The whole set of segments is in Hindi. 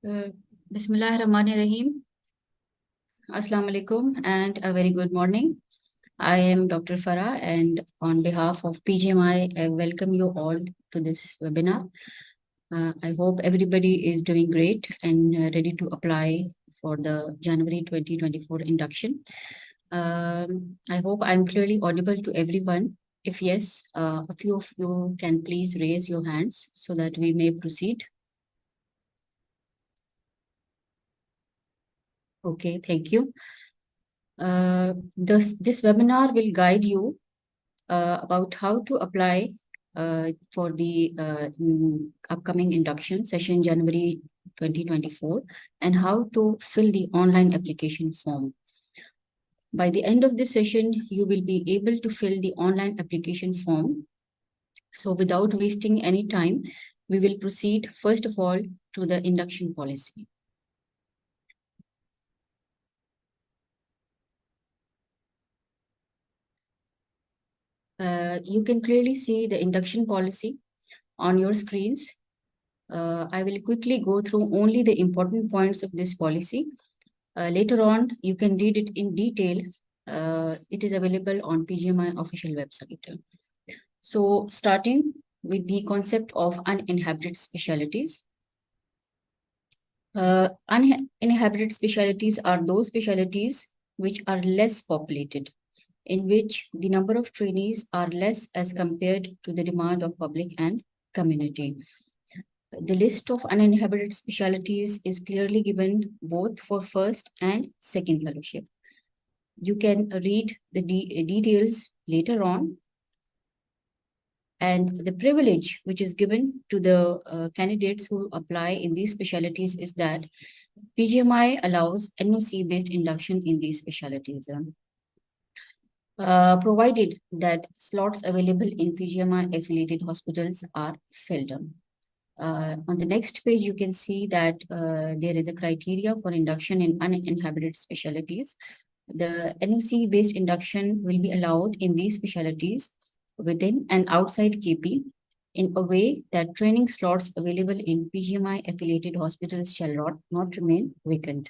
Bismillahirrahmanirrahim. Assalamu alaikum and a very good morning. I am Dr. Farah, and on behalf of PGMI, I welcome you all to this webinar. I hope everybody is doing great and ready to apply for the January 2024 induction. I hope I'm clearly audible to everyone. If yes, a few of you can please raise your hands so that we may proceed. Okay, thank you. This webinar will guide you about how to apply for the upcoming induction session January 2024 and how to fill the online application form. By the end of this session, you will be able to fill the online application form. So without wasting any time, we will proceed first of all to the induction policy. You can clearly see the induction policy on your screens. I will quickly go through only the important points of this policy. Later on, you can read it in detail. It is available on PGMI official website. So starting with the concept of uninhabited specialties. Uninhabited specialties are those specialties which are less populated, in which the number of trainees are less as compared to the demand of public and community. The list of uninhabited specialties is clearly given both for first and second fellowship. You can read the details later on. And the privilege which is given to the candidates who apply in these specialties is that PGMI allows NOC-based induction in these specialties. Provided that slots available in PGMI-affiliated hospitals are filled. On the next page, you can see that there is a criteria for induction in uninhabited specialties. The NOC-based induction will be allowed in these specialties within and outside KP in a way that training slots available in PGMI-affiliated hospitals shall not remain vacant.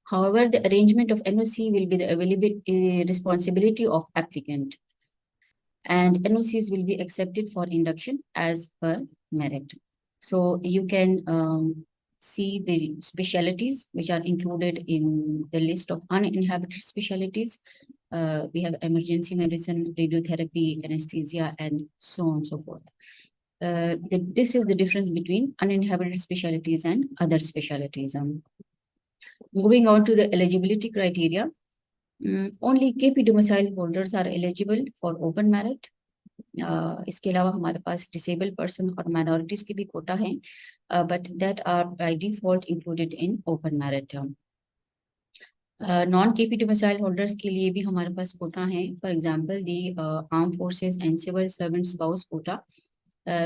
However, the arrangement of NOC will be the responsibility of applicant, and NOCs will be accepted for induction as per merit. So you can see the specialties which are included in the list of uninhabited specialties. We have emergency medicine, radiotherapy, anesthesia, and so on and so forth. This is the difference between uninhabited specialties and other specialties. Moving on to the eligibility criteria, only KP domicile holders are eligible for open merit. इसके अलावा हमारे पास disabled person और minorities की भी quota हैं, but that are by default included in open merit. Non KP domicile holders के लिए भी हमारे पास quota हैं. For example, the armed forces and civil servant spouse quota,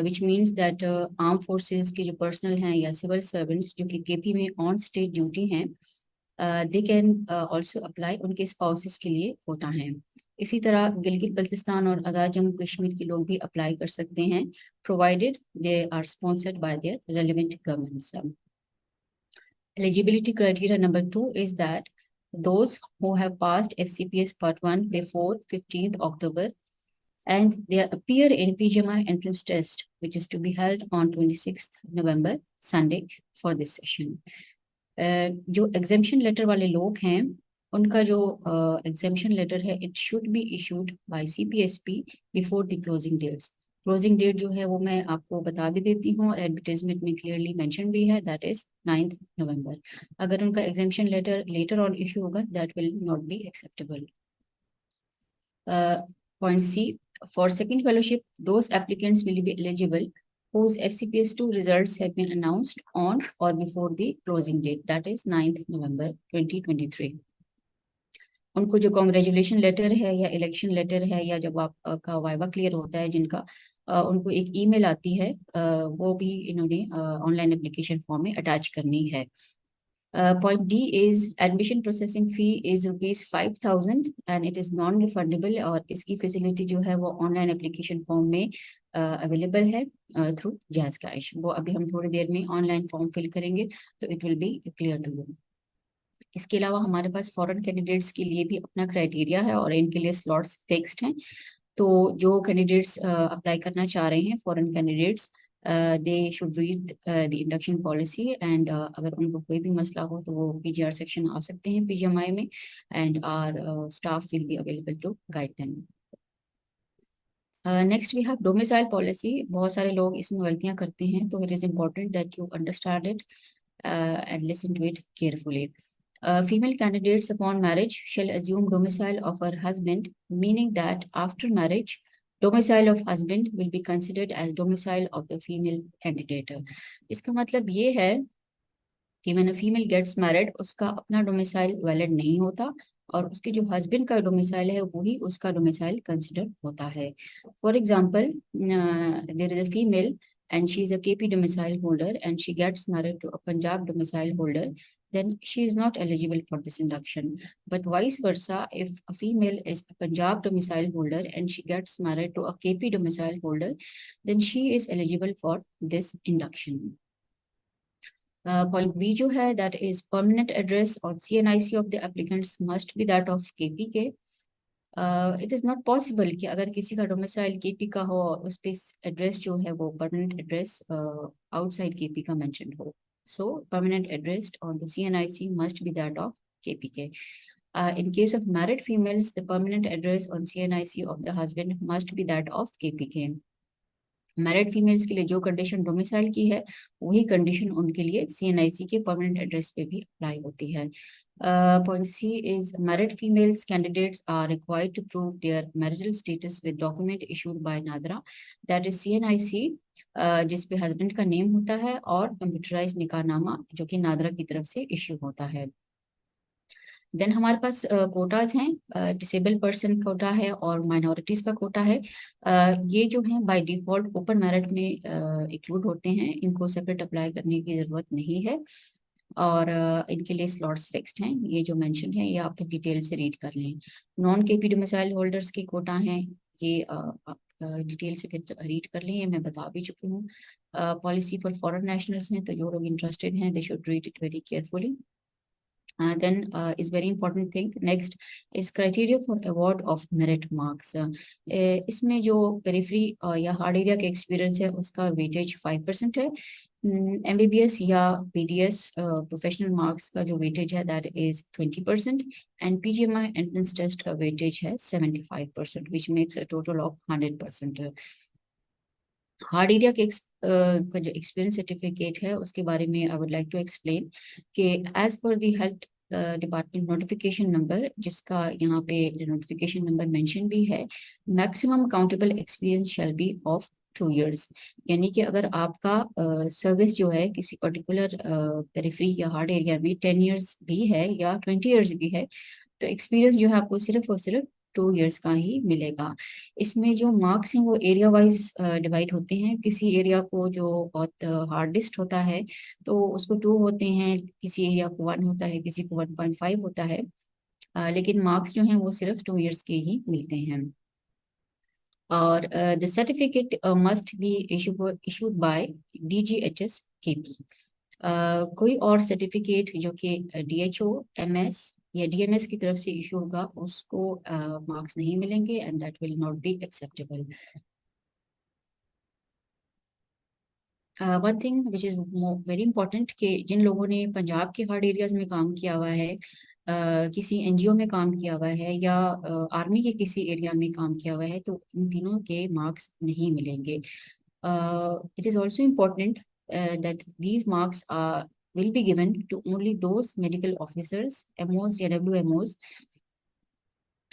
which means that armed forces के जो personnel हैं या civil servants जो कि KP में on state duty हैं, they can also apply. उनके spouses के लिए quota हैं. इसी तरह गिलगित बल्तिस्तान और आज़ाद जम्मू कश्मीर के लोग भी अप्लाई कर सकते हैं, provided they are sponsored by their relevant governments. Eligibility criteria number 2 is that those who have passed FCPS Part 1 before 15th October and they appear in PGMI entrance test, which is to be held on 26th November, Sunday, for this session. जो exemption letter वाले लोग हैं, उनका जो exemption letter है, it should be issued by CPSP before the closing dates. Closing date जो है वो मैं आपको बता भी देती हूँ और advertisement में clearly mentioned भी है, that is 9th November. अगर उनका exemption letter later on issue होगा, that will not be acceptable. Point C, for second fellowship, those applicants will be eligible whose FCPS2 results have been announced on or before the closing date, that is 9th November 2023. उनको जो congratulation letter है या election letter है या जब आपका वाइवा क्लियर होता है जिनका, उनको एक ईमेल आती है, वो भी इन्होंने ऑनलाइन एप्लीकेशन फॉर्म में अटैच करनी है. Point D is admission processing fee is ₹5,000 and it is non-refundable, और इसकी फैसिलिटी जो है वो ऑनलाइन एप्लीकेशन फॉर्म में अवेलेबल है थ्रू जैज़ कैश। वो अभी हम थोड़ी देर में ऑनलाइन फॉर्म फिल करेंगे तो it will be clear to you. इसके अलावा हमारे पास फॉरेन कैंडिडेट्स के लिए भी अपना क्राइटेरिया है और इनके लिए स्लॉट्स फिक्स्ड हैं। तो जो कैंडिडेट्स अप्लाई करना चाह रहे हैं, foreign candidates, they should read the induction policy and अगर उनको कोई भी मसला हो तो वो पीजीआर सेक्शन आ सकते हैं पीजीएमआई में, and our staff will be available to guide them. Next we have domicile policy. बहुत सारे लोग इसमें गलतियां करते हैं, तो it is important that you understand it and listen to it carefully. Female candidates upon marriage shall assume domicile of her husband, meaning that after marriage, domicile of husband will be considered as domicile of the female candidate. इसका मतलब ये है कि when a female gets married, उसका अपना डोमिसाइल वैलिड नहीं होता और उसके जो हस्बैंड का डोमिसाइल है वही उसका डोमिसाइल कंसिडर होता है। For example, there is a female and she is a KP domicile holder and she gets married to a Punjab domicile holder, then she is not eligible for this induction. But vice versa, if a female is a Punjab domicile holder and she gets married to a KP domicile holder, then she is eligible for this induction. Point B जो है, that is permanent address on CNIC of the applicants must be that of KPK. It is not possible कि अगर किसी का डोमिसाइल केपी का हो उस पे एड्रेस जो है वो परमानेंट एड्रेस आउटसाइड केपी का मेंशन हो। So permanent address on the CNIC must be that of KPK. In case of married females, the permanent address on CNIC of the husband must be that of KPK. Married females के लिए जो कंडीशन डोमिसाइल की है वही कंडीशन उनके लिए सीएनआईसी के परमानेंट एड्रेस पे भी अप्लाई होती है। Point C is married females candidates are required to prove their marital status with document issued by NADRA, that is CNIC, जिस पे हस्बैंड का नेम होता है, और कंप्यूटराइज निकाहनामा जो कि नादरा की तरफ से इश्यू होता है। देन हमारे पास कोटाज हैं, डिसेबल पर्सन कोटा है और माइनॉरिटीज का कोटा है। ये जो हैं बाय डिफॉल्ट ओपन मेरिट में इंक्लूड होते हैं, इनको सेपरेट अप्लाई करने की जरूरत नहीं है और इनके लिए स्लॉट्स फिक्स्ड हैं। ये जो मेंशन है ये आप डिटेल से रीड कर लें। नॉन केपी डोमिसाइल होल्डर्स के कोटा हैं, ये आप डिटेल से फिर रीड कर लें, ये मैं बता भी चुकी हूँ। पॉलिसी फॉर फॉरेन नेशनल्स हैं, तो जो लोग इंटरेस्टेड हैं they should read it very carefully. Then is very important thing. Next is criteria for award of merit marks. इसमें जो पेरिफरी या हार्ड एरिया का एक्सपीरियंस है उसका वेटेज 5% है। MBBS या PDS प्रोफेशनल मार्क्स का जो वेटेज है that is 20% and PGMI entrance test का वेटेज है 75%, which makes a total of 100%. Hard area के का जो एक्सपीरियंस सर्टिफिकेट है उसके बारे में I would like to explain कि as per the health department notification number, जिसका यहाँ पे नोटिफिकेशन नंबर मेंशन भी है, maximum countable experience shall be of 2 years। यानी कि अगर आपका सर्विस जो है किसी पर्टिकुलर पेरिफरी या हार्ड एरिया में 10 years भी है या 20 years भी है, तो एक्सपीरियंस जो है आपको सिर्फ और सिर्फ 2 years का ही मिलेगा। इसमें जो मार्क्स हैं वो एरिया वाइज डिवाइड होते हैं। किसी एरिया को जो बहुत हार्डेस्ट होता है तो उसको 2 होते हैं, किसी एरिया को 1 होता है, किसी को 1.5 होता है, लेकिन मार्क्स जो हैं वो सिर्फ 2 years के ही मिलते हैं। और the certificate must be issued by DGHS KP। कोई और सर्टिफिकेट जो कि DHO MS या DMS की तरफ से इशू होगा उसको मार्क्स नहीं मिलेंगे and that will not be acceptable. One thing which is very important कि जिन लोगों ने पंजाब के हार्ड एरियाज में काम किया हुआ है, किसी NGO में काम किया हुआ है या आर्मी के किसी एरिया में काम किया हुआ है, तो इन तीनों के मार्क्स नहीं मिलेंगे। It is also important that these marks will be given to only those medical officers, MOs या WMOs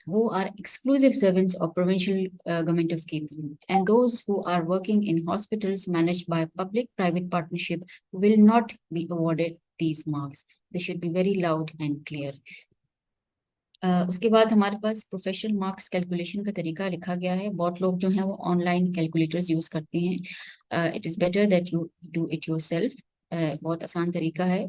who are exclusive servants of provincial government of KP, and those who are working in hospitals managed by public-private partnership will not be awarded these marks. They should be very loud and clear. उसके बाद हमारे पास प्रोफेशनल मार्क्स कैलकुलेशन का तरीका लिखा गया है। बहुत लोग जो हैं वो ऑनलाइन कैलकुलेटर्स यूज करते हैं। It is better that you do it yourself. बहुत आसान तरीका है।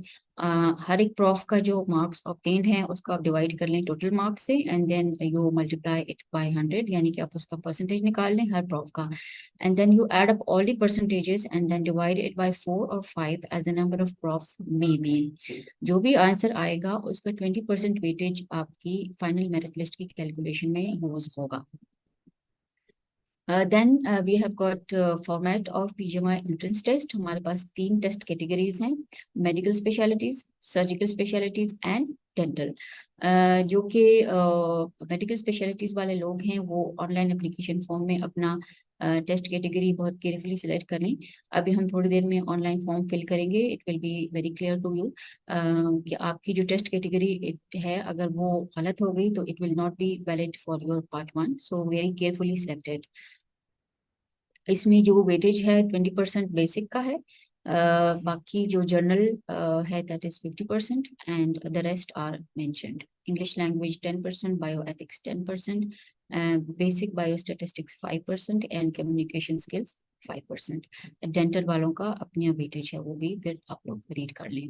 हर एक प्रॉफ का जो मार्क्स ऑब्टेन्ड है उसको आप डिवाइड कर लें टोटल मार्क्स से, and then you multiply it by 100, यानी कि आप उसका परसेंटेज निकाल लें हर प्रॉफ का, and then you add up all the percentages and then divide it by 4 or 5 as the number of profs may be। जो भी आंसर आएगा उसका 20% वेटेज आपकी फाइनल मेरिट लिस्ट की कैलकुलेशन में यूज होगा। Then we have got format of PGMI entrance test। हमारे पास 3 टेस्ट कैटेगरीज हैं, medical specialities, surgical specialities and dental. जो कि मेडिकल स्पेशलिटीज वाले लोग हैं वो ऑनलाइन एप्लीकेशन फॉर्म में अपना टेस्ट कैटेगरी बहुत केयरफुली सिलेक्ट कर लें। अभी हम थोड़ी देर में ऑनलाइन फॉर्म फिल करेंगे, it will be very clear to you कि आपकी जो टेस्ट कैटेगरी है अगर वो गलत हो गई तो it will not be valid for your part 1, so very carefully selected. इसमें जो वेटेज है 20% बेसिक का है, बाकी जो जर्नल है that is 50% and the rest are mentioned. English language 10%, bioethics 10%, basic biostatistics 5% and communication skills 5%। Dental वालों का अपनी वेटेज है वो भी फिर आप लोग रीड कर लें।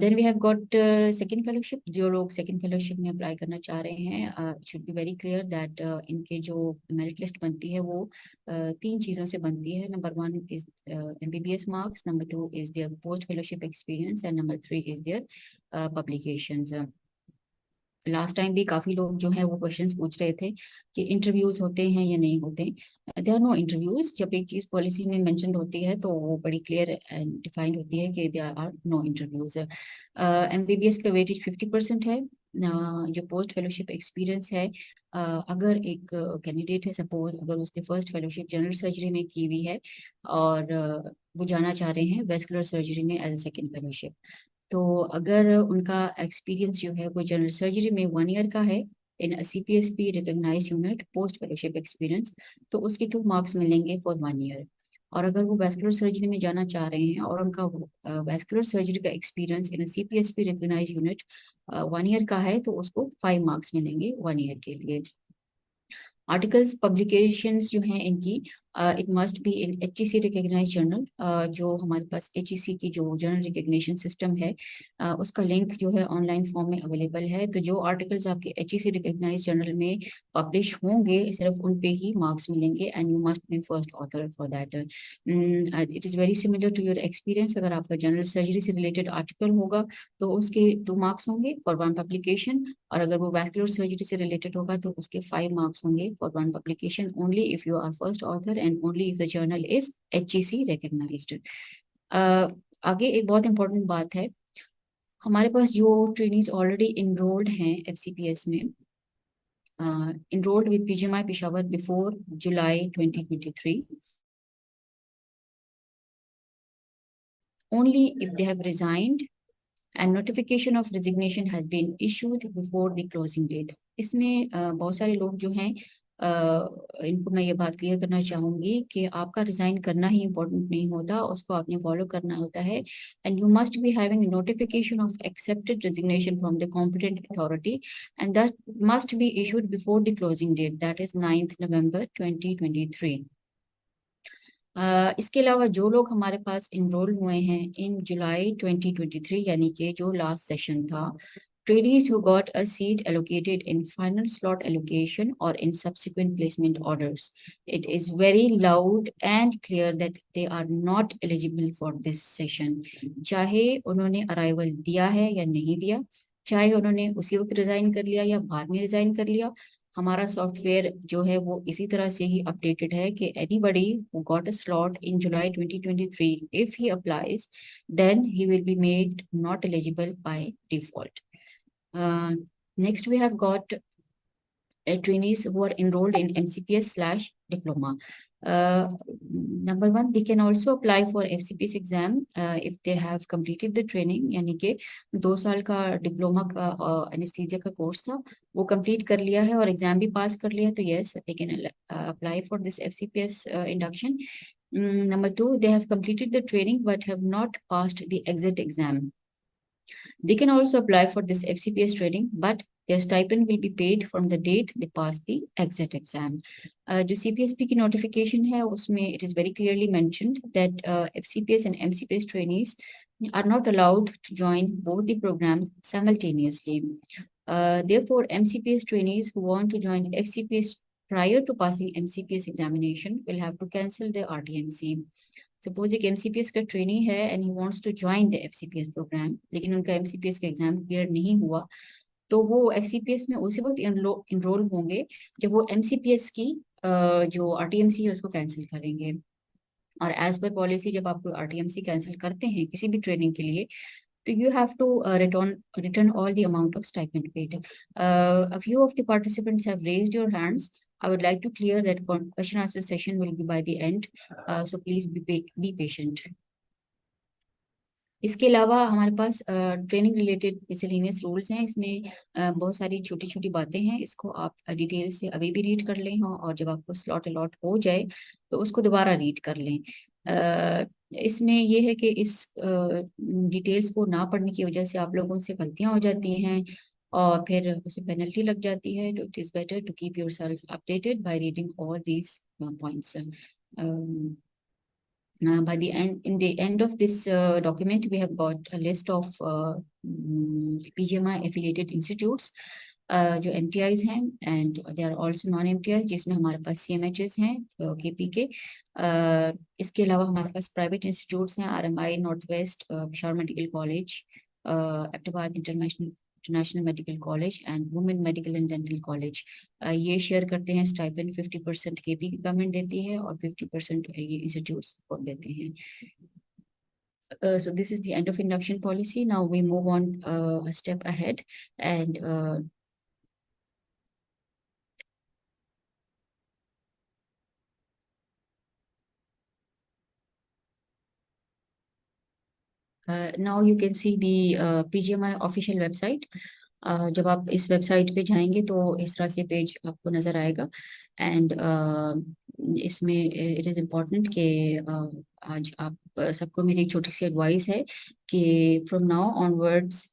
Then we have got second fellowship. जो लोग सेकंड फेलोशिप में अप्लाई करना चाह रहे हैं should be very clear that इनके जो मेरिट लिस्ट बनती है वो 3 चीज़ों से बनती है। Number 1 is MBBS marks, number 2 is their post fellowship experience and number 3 is their publications. Last time भी काफी लोग जो है वो क्वेश्चंस पूछ रहे थे कि इंटरव्यूज होते हैं या नहीं होते। There are no interviews. जब एक चीज पॉलिसी में मेंशन होती है तो वो बड़ी क्लियर एंड डिफाइंड होती है कि there are no interviews. MBBS का वेटेज 50% है। जो पोस्ट फेलोशिप एक्सपीरियंस है, अगर एक कैंडिडेट है सपोज अगर उसने फर्स्ट फेलोशिप जनरल सर्जरी में की हुई है और वो जाना चाह रहे हैं वेस्कुलर सर्जरी में एज ए सेकेंड फेलोशिप, तो अगर उनका एक्सपीरियंस जो है वो जनरल सर्जरी में 1 ईयर का है in CPSP recognized unit post fellowship experience, तो उसके 2 मार्क्स मिलेंगे फॉर 1 ईयर। और अगर वो वेस्कुलर सर्जरी में जाना चाह रहे हैं और उनका वेस्कुलर सर्जरी का experience in CPSP recognized unit 1 year का है तो उसको 5 मार्क्स मिलेंगे 1 ईयर के लिए। आर्टिकल्स पब्लिकेशंस जो हैं इनकी it must be in HEC recognize journal. जो हमारे पास HEC की जो जर्नल रिकग्निशन सिस्टम है उसका लिंक जो है ऑनलाइन फॉर्म में अवेलेबल है। तो जो आर्टिकल्स आपके HEC रिकग्नाइज जर्नल में पब्लिश होंगे सिर्फ उन पे ही मार्क्स मिलेंगे and you must be first author for that. It is very similar to your experience. अगर आपका जनरल सर्जरी से रिलेटेड आर्टिकल होगा तो उसके 2 मार्क्स होंगे फॉर 1 पब्लिकेशन, और अगर वो वैस्कुलर सर्जरी से रिलेटेड होगा तो उसके 5 मार्क्स होंगे for 1 publication only if you are first author and only if the journal is HEC recognized। आगे एक बहुत इंपॉर्टेंट बात है, हमारे पास जो ट्रेनीज ऑलरेडी इनरोल्ड हैं FCPS में, enrolled with PGMI Peshawar before July 2023, only if they have resigned and notification of resignation has been issued before the closing date। इसमें बहुत सारे लोग जो हैं इनको मैं ये बात क्लियर करना चाहूंगी कि आपका रिजाइन करना ही इम्पोर्टेंट नहीं होता, उसको आपने फॉलो करना होता है। And you must be having notification of accepted resignation from the competent authority and that must be issued before the closing date that is 9th November 2023। इसके अलावा जो लोग हमारे पास इनरोल हुए हैं इन जुलाई 2023 यानी कि जो लास्ट सेशन था, trainees who got a seat allocated in final slot allocation or in subsequent placement orders, it is very loud and clear that they are not eligible for this session। चाहे उन्होंने अराइवल दिया है या नहीं दिया, चाहे उन्होंने उसी वक्त रिजाइन कर लिया या बाद में रिजाइन कर लिया, हमारा सॉफ्टवेयर जो है वो इसी तरह से ही अपडेटेड है कि anybody who got a slot in July 2023 if he applies then he will be made not eligible by default। Next we have got trainees who are enrolled in MCPS/diploma। Number 1, they can also apply for FCPS exam if they have completed the training, यानी कि 2 साल का डिप्लोमा का एनेस्थीसिया का कोर्स था वो कंप्लीट कर लिया है और एग्जाम भी पास कर लिया, तो yes they can apply for this FCPS induction। Number 2, they have completed the training but have not passed the exit exam। They can also apply for this FCPS training, but Their stipend will be paid from the date they pass the exit exam. जो CPSP की notification है उसमें it is very clearly mentioned that FCPS and MCPS trainees are not allowed to join both the programs simultaneously. Therefore, MCPS trainees who want to join FCPS prior to passing MCPS examination will have to cancel their RTMC. Suppose एक MCPS का trainee है and he wants to join the FCPS program, लेकिन उनका MCPS का exam clear नहीं हुआ, तो वो FCPS में उसी वक्त enroll होंगे जब वो MCPS की जो RTMC है उसको cancel करेंगे. और एज पर पॉलिसी जब आप RTMC कैंसिल करते हैं किसी भी ट्रेनिंग के लिए, so you have to return all the amount of stipend paid. A few of the participants have raised your hands. I would like to clear that question answer session will be by the end. So please be patient. इसके अलावा हमारे पास ट्रेनिंग रिलेटेड मिसलेनियस रूल्स हैं. इसमें बहुत सारी छोटी छोटी बातें हैं. इसको आप डिटेल से अभी भी रीड कर लें और जब आपको स्लॉट अलॉट हो जाए तो उसको दोबारा रीड कर लें. इसमें ये है कि इस डिटेल्स को ना पढ़ने की वजह से आप लोगों से गलतियां हो जाती हैं और फिर उसमें पेनल्टी लग जाती है. तो it is better to keep yourself updated by reading all these points. By the end of this document, we have got a list of PGMI affiliated institutes जो MTIs हैं and there are also non-MTIs जिसमें हमारे पास CMHs हैं KP के. इसके अलावा हमारे पास private institutes हैं RMI, Northwest, Peshawar Medical College, Ahmedabad International Medical College and Women Medical and Dental College. ये शेयर करते हैं स्टाइपेंड 50% KP की गवर्नमेंट देती है और 50% ये इंस्टीट्यूट्स को देते हैं. So this is the end of induction policy. Now we move on a step ahead and now you can see the PGMI official website. जब आप इस वेबसाइट पे जाएंगे तो इस तरह से पेज आपको नज़र आएगा. एंड इसमें इट इज़ इम्पॉर्टेंट कि आज आप सबको मेरी एक छोटी सी एडवाइस है कि from now onwards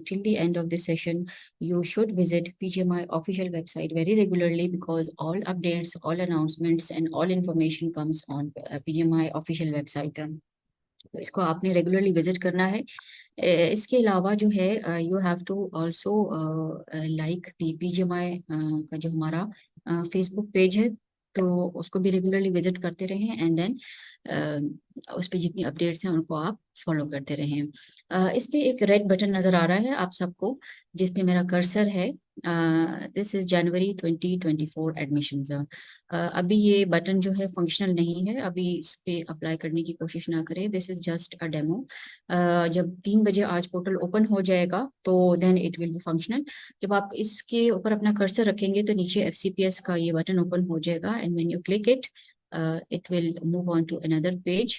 till the end of this session you should visit PGMI official website very regularly because all updates, all announcements and all information comes on PGMI official website. तो इसको आपने रेगुलरली विजिट करना है. इसके अलावा जो है you have to also like the PGMI का जो हमारा फेसबुक पेज है तो उसको भी रेगुलरली विजिट करते रहें एंड देन उस पर जितनी अपडेट्स हैं उनको आप फॉलो करते रहें. इस पे एक रेड बटन नज़र आ रहा है आप सबको जिस पे मेरा कर्सर है. This is January 2024 admissions. अभी ये बटन जो है फंक्शनल नहीं है. अभी इस पे अप्लाई करने की कोशिश ना करें. This is just a demo. जब 3 बजे आज पोर्टल ओपन हो जाएगा तो then it will be functional. जब आप इसके ऊपर अपना कर्सर रखेंगे तो नीचे FCPS का ये बटन ओपन हो जाएगा and when you click it it will move on to another page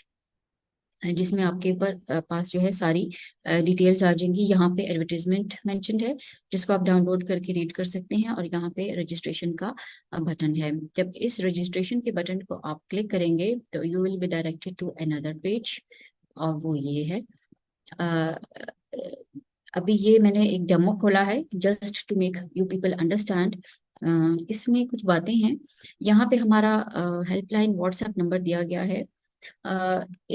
जिसमें आपके ऊपर पास जो है सारी डिटेल्स आ जाएंगी. यहाँ पे एडवर्टीजमेंट मेंशन्ड है जिसको आप डाउनलोड करके रीड कर सकते हैं और यहाँ पे रजिस्ट्रेशन का बटन है. जब इस रजिस्ट्रेशन के बटन को आप क्लिक करेंगे तो you will be directed to another page और वो ये है. अभी ये मैंने एक डेमो खोला है just to make you people understand. इसमें कुछ बातें हैं. यहाँ पे हमारा हेल्पलाइन व्हाट्सएप नंबर दिया गया है.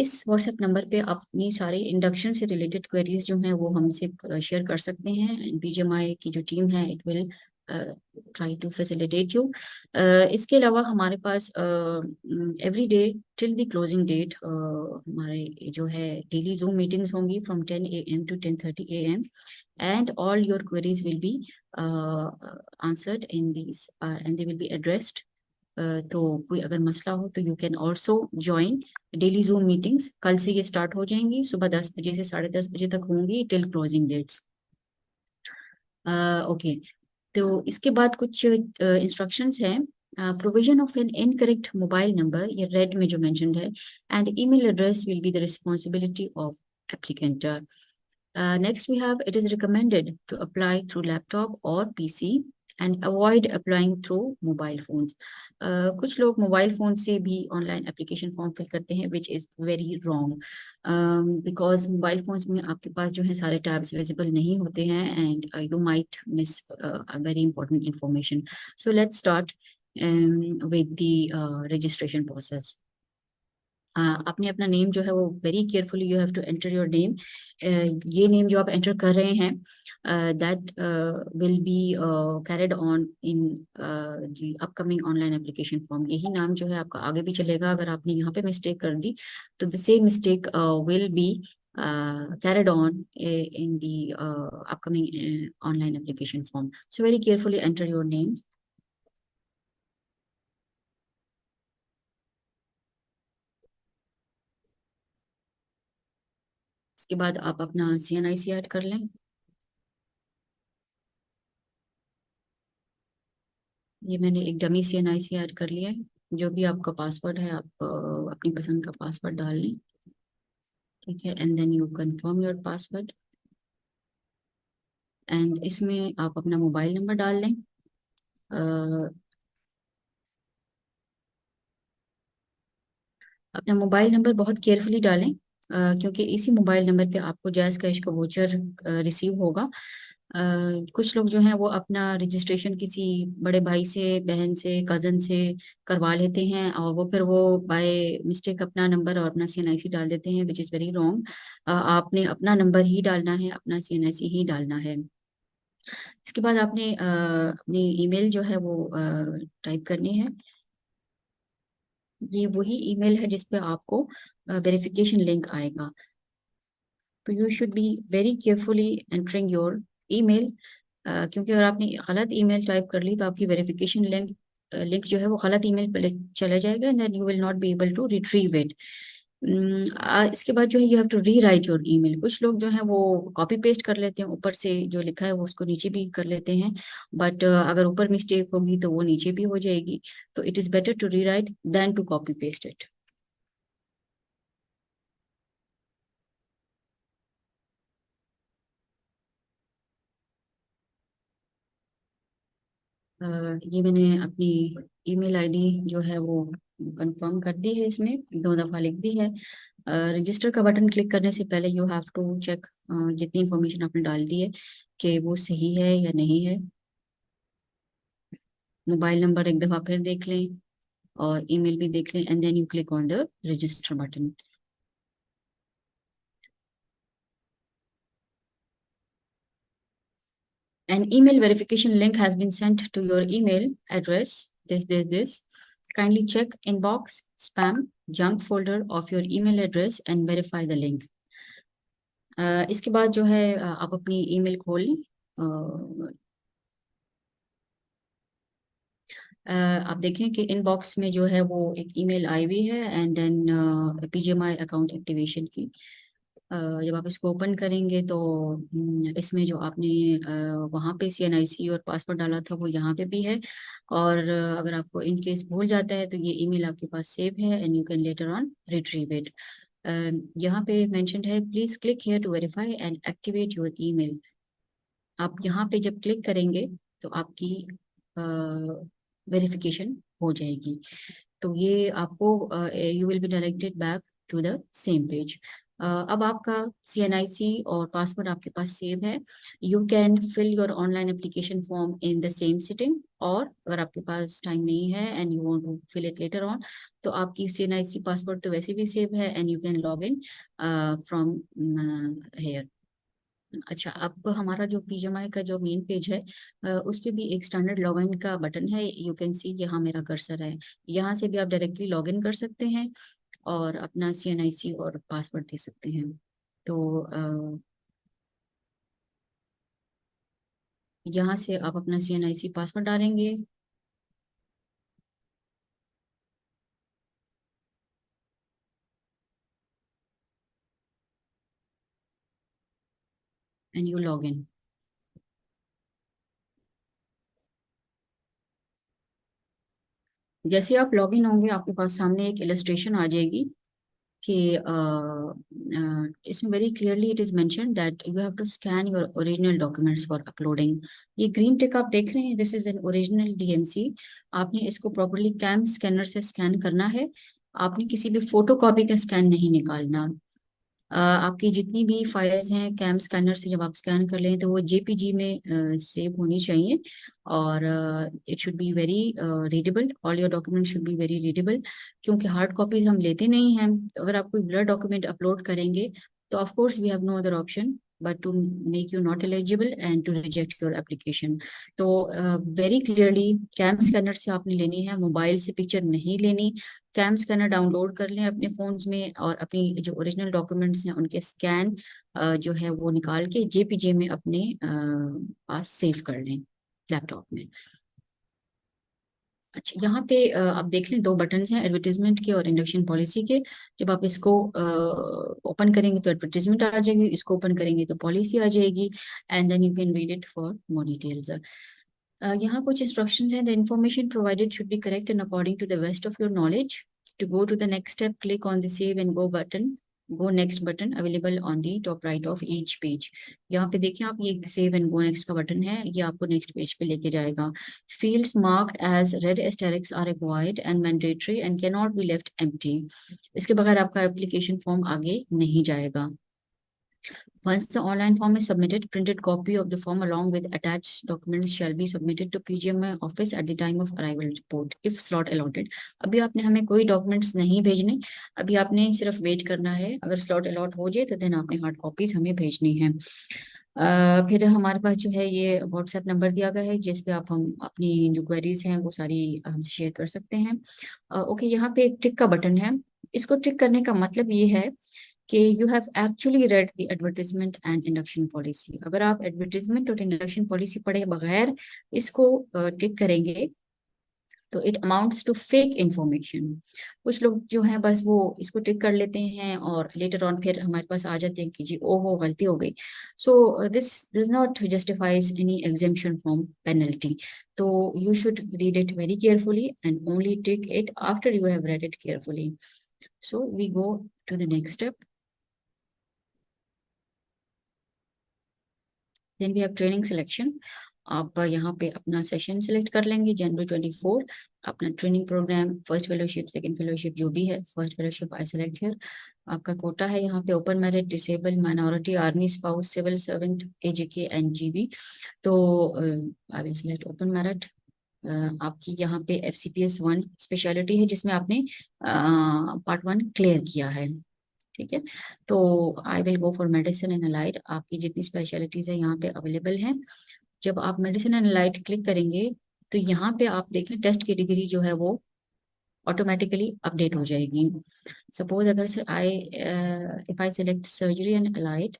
इस व्हाट्सएप नंबर पे अपनी सारे इंडक्शन से रिलेटेड क्वेरीज जो हैं वो हमसे शेयर कर सकते हैं. PGMI की जो टीम है it will try to facilitate you. इसके अलावा हमारे पास every day till the closing date हमारे जो है डेली जूम मीटिंग्स होंगी from 10 AM to 10:30 AM and all your queries will be answered in these and they will be addressed. तो कोई अगर मसला हो तो you can also join daily Zoom meetings. कल से ये स्टार्ट हो जाएंगी. सुबह 10 बजे से 10:30 बजे तक होंगी टिल क्लोजिंग डेट्स. ओके. तो इसके बाद कुछ इंस्ट्रक्शंस हैं. Provision of an incorrect mobile number ये रेड में जो मेंशन्ड है and email address will be the responsibility of applicant. Next we have it is recommended to apply through laptop or PC and avoid applying through mobile phones. कुछ लोग मोबाइल फोन से भी ऑनलाइन एप्लीकेशन फॉर्म फिल करते हैं, which is very wrong, because mobile phones में आपके पास जो है सारे टैब्स विजिबल नहीं होते हैं, and you might miss very important information. So let's start with the registration process. आपने अपना नेम जो है वो very carefully you have to enter your name. ये नेम जो आप एंटर कर रहे हैं, that will be carried on in the upcoming online application form. यही नाम जो है आपका आगे भी चलेगा। अगर आपने यहाँ पे मिस्टेक कर दी तो the same mistake will be carried on in the upcoming online application form. So very carefully enter your names. इसके बाद आप अपना CNIC ऐड कर लें। ये मैंने एक डमी CNIC ऐड कर लिया है। जो भी आपका पासवर्ड है, आप अपनी पसंद का पासवर्ड डाल लें। ठीक है, and then you confirm your password, and इसमें आप अपना मोबाइल नंबर डाल लें। अ, अपना मोबाइल नंबर बहुत केयरफुली डालें, क्योंकि इसी मोबाइल नंबर पे आपको जैज़ कैश का वोचर रिसीव होगा। कुछ लोग जो हैं वो अपना रजिस्ट्रेशन किसी बड़े भाई से, बहन से, कज़न से करवा लेते हैं, और वो फिर वो बाय मिस्टेक अपना नंबर और अपना CNIC डाल देते हैं, विच इज़ वेरी रॉन्ग। आपने अपना नंबर ही डालना है, अपना CNIC ही डालना है। इसके बाद आपने अपनी ईमेल जो है वो टाइप करनी है। ये वही ईमेल है जिस पे आपको वेरिफिकेशन लिंक आएगा। तो you should be very carefully entering your email, क्योंकि अगर आपने गलत ईमेल टाइप कर ली तो आपकी वेरिफिकेशन लिंक जो है वो गलत ईमेल पे चला जाएगा, and then you will not be able to retrieve it. इसके बाद जो है you have to rewrite your email. कुछ लोग जो है वो कॉपी पेस्ट कर लेते हैं, ऊपर से जो लिखा है वो उसको नीचे भी कर लेते हैं, बट अगर ऊपर मिस्टेक होगी तो वो नीचे भी हो जाएगी। तो it is better to rewrite than to copy paste it. ये मैंने अपनी ईमेल आईडी जो है वो कंफर्म कर दी है, इसमें 2 दफ़ा लिख दी है। रजिस्टर का बटन क्लिक करने से पहले यू हैव टू चेक जितनी इंफॉर्मेशन आपने डाल दी है कि वो सही है या नहीं है। मोबाइल नंबर एक दफ़ा फिर देख लें, और ईमेल भी देख लें, and then you click on the register button. An email verification link has been sent to your email address, this. Kindly check inbox, spam, junk folder of your email address and verify the link. इसके बाद जो है आप अपनी ईमेल खोल लें। आप देखें कि इनबॉक्स में जो है वो एक ईमेल आई हुई है, and then PGMI account activation की। जब आप इसको ओपन करेंगे तो इसमें जो आपने वहाँ पे CNIC और पासवर्ड डाला था वो यहाँ पे भी है, और अगर आपको इन केस भूल जाता है तो ये ईमेल आपके पास सेव है, and you can later on retrieve it. यहाँ पे मेंशन्ड है, please click here to verify and activate your email. आप यहाँ पे जब क्लिक करेंगे तो आपकी वेरिफिकेशन हो जाएगी। तो ये आपको you will be directed back to the same page. अब आपका CNIC और पासवर्ड आपके पास सेव है। You can fill your online application form in the same sitting, और अगर आपके पास टाइम नहीं है and you want to fill it later on, तो आपकी CNIC पासवर्ड तो वैसे भी सेव है, and you can log in from here. अच्छा, अब हमारा जो PGMI का जो मेन पेज है, उस पे भी एक स्टैंडर्ड लॉगिन का बटन है। यू कैन सी, यहाँ मेरा कर्सर है। यहाँ से भी आप डायरेक्टली लॉगिन कर सकते हैं और अपना CNIC और पासवर्ड दे सकते हैं। तो यहाँ से आप अपना CNIC पासवर्ड डालेंगे, एंड यू लॉग इन। जैसे आप लॉग इन होंगे आपके पास सामने एक इलस्ट्रेशन आ जाएगी कि इसमें very clearly it is mention that you have to scan your original documents for uploading. ये ग्रीन टिक आप देख रहे हैं, this is an original DMC. आपने इसको प्रॉपरली कैम स्कैनर से स्कैन करना है। आपने किसी भी फोटो कॉपी का स्कैन नहीं निकालना। आपकी जितनी भी फाइल्स हैं कैम स्कैनर से जब आप स्कैन कर लें तो वो जेपीजी में सेव होनी चाहिए। और it should be very readable, all your document should be very readable. क्योंकि हार्ड कॉपीज हम लेते नहीं हैं, तो अगर आप कोई ब्लर डॉक्यूमेंट अपलोड करेंगे तो of course we have no other option but to make you not eligible and to reject your application. तो वेरी क्लियरली कैम स्कैनर से आपने लेनी है, मोबाइल से पिक्चर नहीं लेनी। कैम स्कैनर डाउनलोड कर लें अपने फोन्स में और अपनी जो ओरिजिनल डॉक्यूमेंट्स हैं उनके स्कैन जो है वो निकाल के जेपीजे में अपने पास सेव कर लें लैपटॉप में। अच्छा, यहाँ पे आप देख लें दो बटन्स हैं एडवर्टीजमेंट के और इंडक्शन पॉलिसी के। जब आप इसको ओपन करेंगे तो एडवर्टीजमेंट आ जाएगी, इसको ओपन करेंगे तो पॉलिसी आ जाएगी and then you can read it for more details. यहाँ कुछ इंस्ट्रक्शंस हैं। The information provided should be correct and according to the best of your knowledge. To go to the next step click on the save and go button, go next button available on the top right of each page. यहाँ पे देखिए आप, ये सेव एंड गो नेक्स्ट का बटन है, ये आपको नेक्स्ट पेज पे लेके जाएगा। Fields marked as red asterisks are required and mandatory and can not be left empty. इसके बगैर आपका एप्लीकेशन फॉर्म आगे नहीं जाएगा। Once the online form is submitted, printed copy of the form along with attached documents shall be submitted to PGMI office at the time of arrival report, if slot allotted. अभी आपने हमें कोई डॉक्यूमेंट्स नहीं भेजने, अभी आपने सिर्फ वेट करना है। अगर स्लॉट अलॉट हो जाए तो देन आपने हार्ड कॉपीज हमें भेजनी है। फिर हमारे पास जो है ये व्हाट्सएप नंबर दिया गया है जिस पे आप हम अपनी जो क्वेरीज हैं वो सारी हमसे शेयर कर सकते हैं। ओके, यहाँ पे एक टिक का बटन है। इसको टिक करने का मतलब ये है कि you have actually read the advertisement and induction policy. अगर आप एडवर्टाइजमेंट और इंडक्शन पॉलिसी पढ़े बगैर इसको टिक करेंगे तो it amounts to fake information. कुछ लोग जो हैं बस वो इसको टिक कर लेते हैं और लेटर ऑन फिर हमारे पास आ जाते हैं कि जी ओहो गलती हो गई। So this does not justifies any exemption from penalty. तो you should read it very carefully and only tick it after you have read it carefully. So we go to the next step. Then we have training selection. आप यहाँ पे अपना सेशन सिलेक्ट कर लेंगे January 24। अपना training programme, first fellowship, second fellowship जो भी है, first fellowship I select here. आपका कोटा है यहाँ पे open merit, disable, minority, army, spouse, civil servant, AJK and GB. तो I will select open merit. आपकी यहाँ पे FCPS 1 स्पेशलिटी है जिसमें आपने पार्ट 1 क्लियर किया है। ठीक है, तो I will go for medicine and allied. आपकी जितनी स्पेशलिटीज है यहाँ पे अवेलेबल हैं। जब आप मेडिसिन एंड अलाइड क्लिक करेंगे तो यहाँ पे आप देखें टेस्ट कैटेगरी जो है वो ऑटोमेटिकली अपडेट हो जाएगी। सपोज अगर से I if I select surgery and allied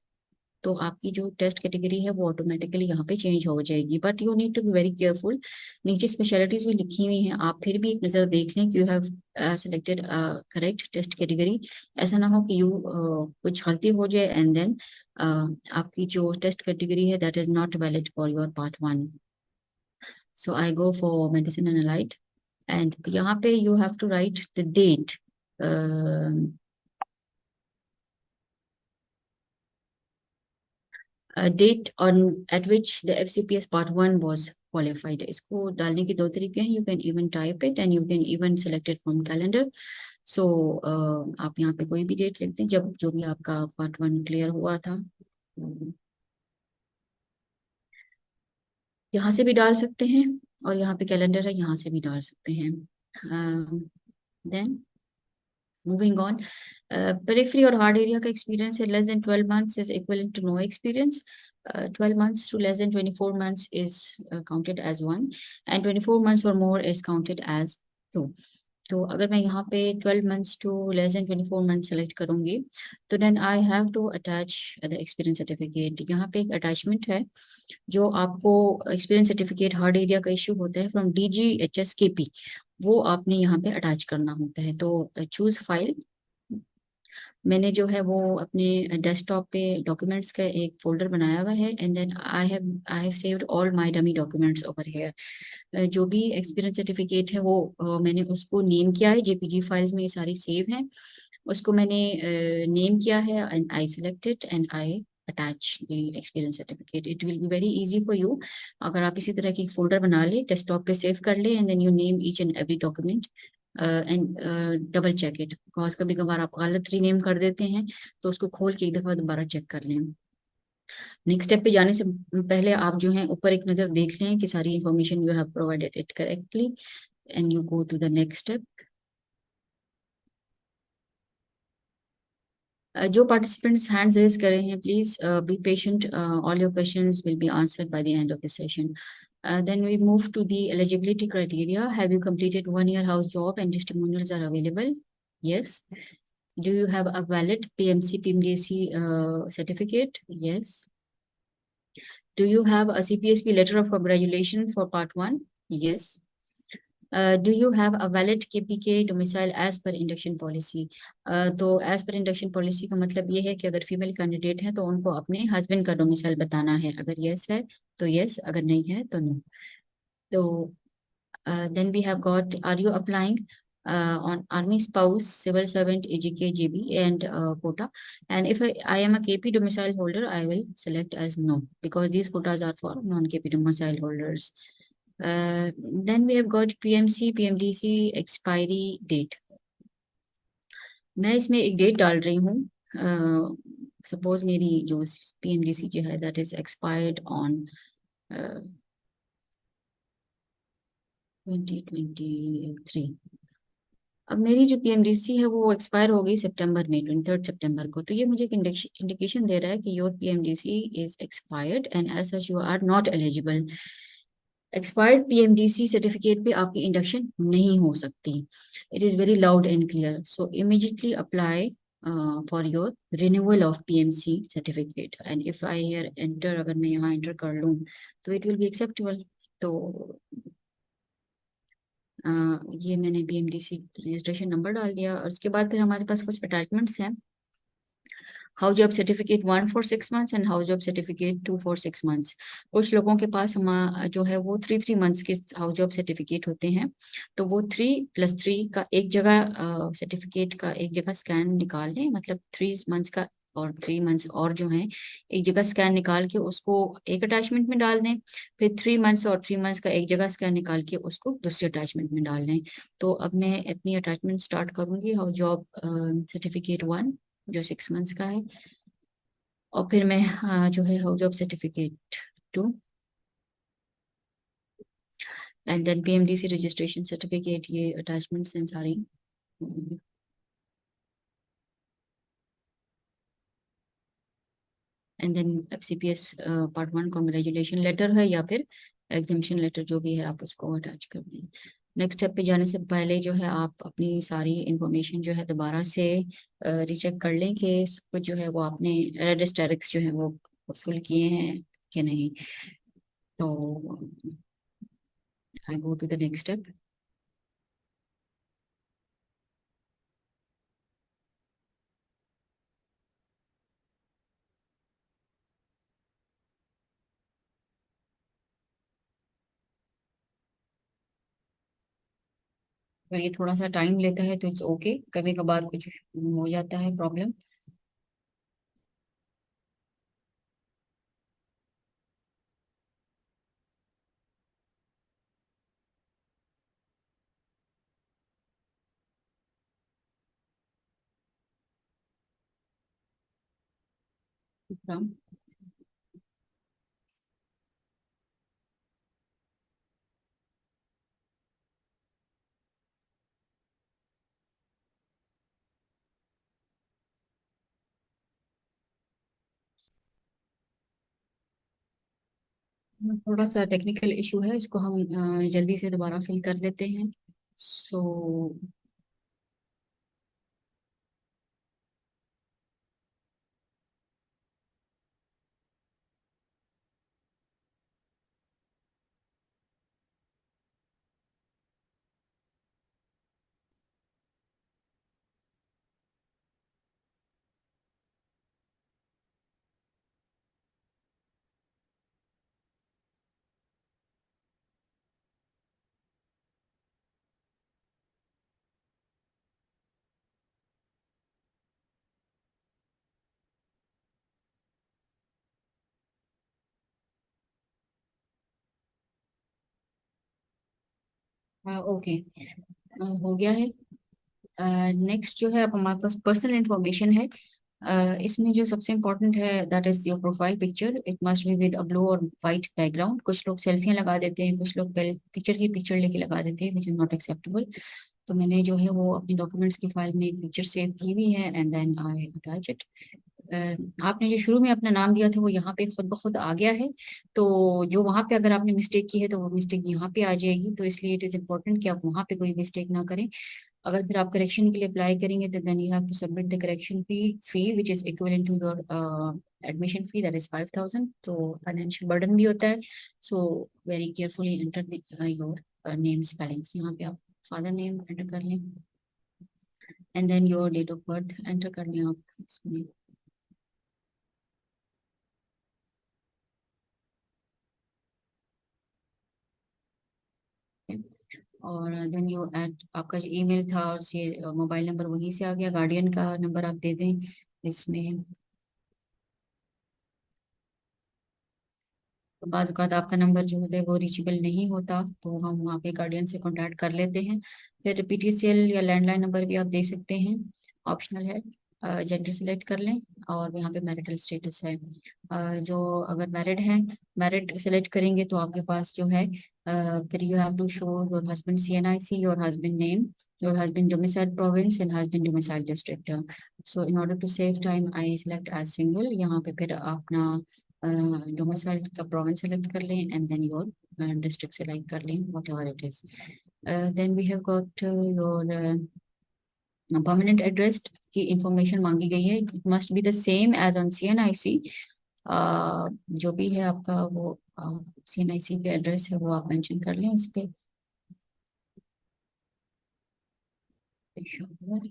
तो आपकी जो टेस्ट कैटेगरी है वो ऑटोमेटिकली यहाँ पे चेंज हो जाएगी। But you need to be very careful, नीचे स्पेशलिटीज भी लिखी हुई हैं, आप फिर भी एक नज़र देख लें कि you have selected correct test category. ऐसा ना हो कि यू कुछ गलती हो जाए एंड देन आपकी जो टेस्ट कैटेगरी है that is not valid for your part 1। So I go for medicine and allied and यहाँ पे you have to write the date, date on at which the FCPS part 1 was qualified। इसको डालने के दो तरीके हैं, you can even type it and you can even select it from calendar. सो आप यहाँ पे कोई भी डेट लिख दें जब जो भी आपका पार्ट 1 क्लियर हुआ था। यहाँ से भी डाल सकते हैं और यहाँ पे कैलेंडर है, यहाँ से भी डाल सकते हैं। देन मूविंग ऑन, पेरिफेरी और हार्ड एरिया का एक्सपीरियंस है less than 12 months is equal to no experience. 12 months to less than 24 months is counted as 1 and 24 months or more is counted as 2। तो अगर मैं यहाँ पे 12 months to less than 24 months select करूँगी तो then I have to attach the experience certificate. यहाँ पे एक अटैचमेंट है जो आपको एक्सपीरियंस सर्टिफिकेट हार्ड एरिया का इशू होता है फ्रॉम DGHSKP, वो आपने यहाँ पे अटैच करना होता है। तो चूज फाइल, मैंने जो है वो अपने डेस्कटॉप पे डॉक्यूमेंट्स का एक फोल्डर बनाया हुआ है and then I have saved all my dummy documents over here. जो भी एक्सपीरियंस सर्टिफिकेट है वो मैंने उसको नेम किया है, JPG फाइल्स में ये सारी सेव हैं। उसको मैंने नेम किया है and I selected and I attach the experience certificate. It will be very easy for you. अगर आप इसी तरह की फोल्डर बना ले, डेस्कटॉप पे सेव कर ले, and then you name each and every document and double check it, because कभी कभार आप गलत रीनेम कर देते हैं, तो उसको खोल के एक दफा दोबारा चेक कर लें। नेक्स्ट स्टेप पे जाने से पहले आप जो है ऊपर एक नजर देख लें कि सारी information you have provided it correctly, and you go to the next step. जो पार्टिसिपेंट्स हैंड्स रेज कर रहे हैं, please be patient, all your questions will be answered by the end of the session. Then we move to the eligibility criteria. Have you completed 1 year house job and testimonials are available? Yes. Do you have a valid PMC PMDC certificate? Yes. Do you have a CPSP letter of congratulation for part 1? Yes. Do you have a valid KPK domicile as per induction policy? तो as per induction policy का मतलब ये है कि अगर फीमेल कैंडिडेट है तो उनको अपने हस्बैंड का डोमिसाइल बताना है, अगर यस है तो यस, अगर नहीं है तो नो। तो then we have got, are you applying on army spouse, civil servant, AGK, GB, and quota? And if I am a KP domicile holder, I will select as no, because these quotas are for non-KP domicile holders. Then we have got PMC, PMDC expiry date. मैं इसमें एक डेट डाल रही हूँ। सपोज मेरी जो PMDC जो है दैट इज एक्सपायर्ड ऑन 2023। अब मेरी जो PMDC है वो एक्सपायर हो गई सितंबर में, 23 सितंबर को। तो ये मुझे एक इंडिकेशन दे रहा है कि your PMDC is expired and as such you are not eligible. Expired PMDC certificate पे आपकी इंडक्शन नहीं हो सकती। It is very loud and clear, so immediately apply for your renewal of PMC certificate. And if I here enter, अगर मैं यहाँ एंटर कर लूँ तो इट विल बी एक्सेप्टेबल। तो ये मैंने PMDC रजिस्ट्रेशन नंबर डाल दिया, और उसके बाद फिर हमारे पास कुछ अटैचमेंट्स हैं। House job certificate 1 for 6 months and house job certificate 2 for 6 months। कुछ लोगों के पास हम जो है वो 3 3 months के हाउस जॉब सर्टिफिकेट होते हैं, तो वो 3+3 का एक जगह सर्टिफिकेट का एक जगह स्कैन निकाल लें, मतलब 3 months का और 3 months और जो है एक जगह स्कैन निकाल के उसको एक अटैचमेंट में डाल दें। फिर 3 months और 3 months का एक जगह स्कैन निकाल के उसको दूसरे अटैचमेंट में डाल दें। तो अब मैं अपनी अटैचमेंट स्टार्ट करूंगी, हाउस जॉब सर्टिफिकेट 1 जो 6 months का है, और फिर मैं जो है house job certificate 2, and then PMDC registration certificate, ये अटैचमेंट्स हैं सारी। And then FCPS part 1 congratulation letter है या फिर एग्जामिशन लेटर, जो भी है आप उसको अटैच कर दें। नेक्स्ट स्टेप पे जाने से पहले जो है आप अपनी सारी इंफॉर्मेशन जो है दोबारा से रीचेक कर लें कि सब कुछ जो है वो आपने रेड एस्टेरिक्स जो है वो फुल किए हैं कि नहीं। तो I go to the next step. अगर ये थोड़ा सा टाइम लेता है तो इट्स ओके, कभी कभार कुछ हो जाता है प्रॉब्लम। थोड़ा सा टेक्निकल इशू है, इसको हम जल्दी से दोबारा फिल कर लेते हैं। सो ओके, हो गया है। नेक्स्ट जो है, अब हमारे पास पर्सनल इंफॉर्मेशन है। इसमें जो सबसे इम्पोर्टेंट है that is your profile picture. It must be with a blue और वाइट बैकग्राउंड। कुछ लोग सेल्फियां लगा देते हैं, कुछ लोग पिक्चर की पिक्चर लेके लगा देते हैं, विच इज नॉट एक्सेप्टेबल। तो मैंने जो है वो अपनी डॉक्यूमेंट्स की फाइल में एक पिक्चर सेव की हुई है and then I attach it. आपने जो शुरू में अपना नाम दिया था वो यहाँ पे खुद ब खुद आ गया है। तो जो वहाँ पे अगर आपने मिस्टेक की है तो वो मिस्टेक यहाँ पे आ जाएगी, तो इसलिए इट इज़ इम्पोर्टेंट कि आप वहाँ पे कोई मिस्टेक ना करें। अगर फिर आप करेक्शन के लिए अप्लाई करेंगे तो then you have to submit the correction fee which is equivalent to your admission fee, that is 5,000। तो फाइनेंशियल बर्डन भी होता है। So very carefully enter your name spellings. यहाँ पे आप फादर नेम एंटर कर लें and then your date of birth enter कर लें आप इसमें। और देन यू ऐड आपका जो ईमेल था और से मोबाइल नंबर वहीं से आ गया। गार्डियन का नंबर आप दे दें इसमें। तो बाज़ अवत आपका नंबर जो होता है वो रीचेबल नहीं होता, तो हम वहाँ पे गार्डियन से कांटेक्ट कर लेते हैं। फिर पीटीसीएल या लैंडलाइन नंबर भी आप दे सकते हैं, ऑप्शनल है। जेंडर सिलेक्ट कर लें और यहाँ पे मैरिटल स्टेटस है। जो अगर मैरिड हैं, मैरिड सेलेक्ट करेंगे तो आपके पास जो है फिर you have to show your husband CNIC, your husband name, your husband domicile province and husband domicile district. So in order to save time I select as single. यहाँ पे फिर अपना डोमिसाइल का प्रोविंस सेलेक्ट कर लें and then your district select कर लें, whatever it is. Then we have got your permanent address की इंफॉर्मेशन मांगी गई है। It must be the same as on CNIC। जो भी है आपका वो CNIC पे एड्रेस है वो आप मेंशन कर लें इस पे।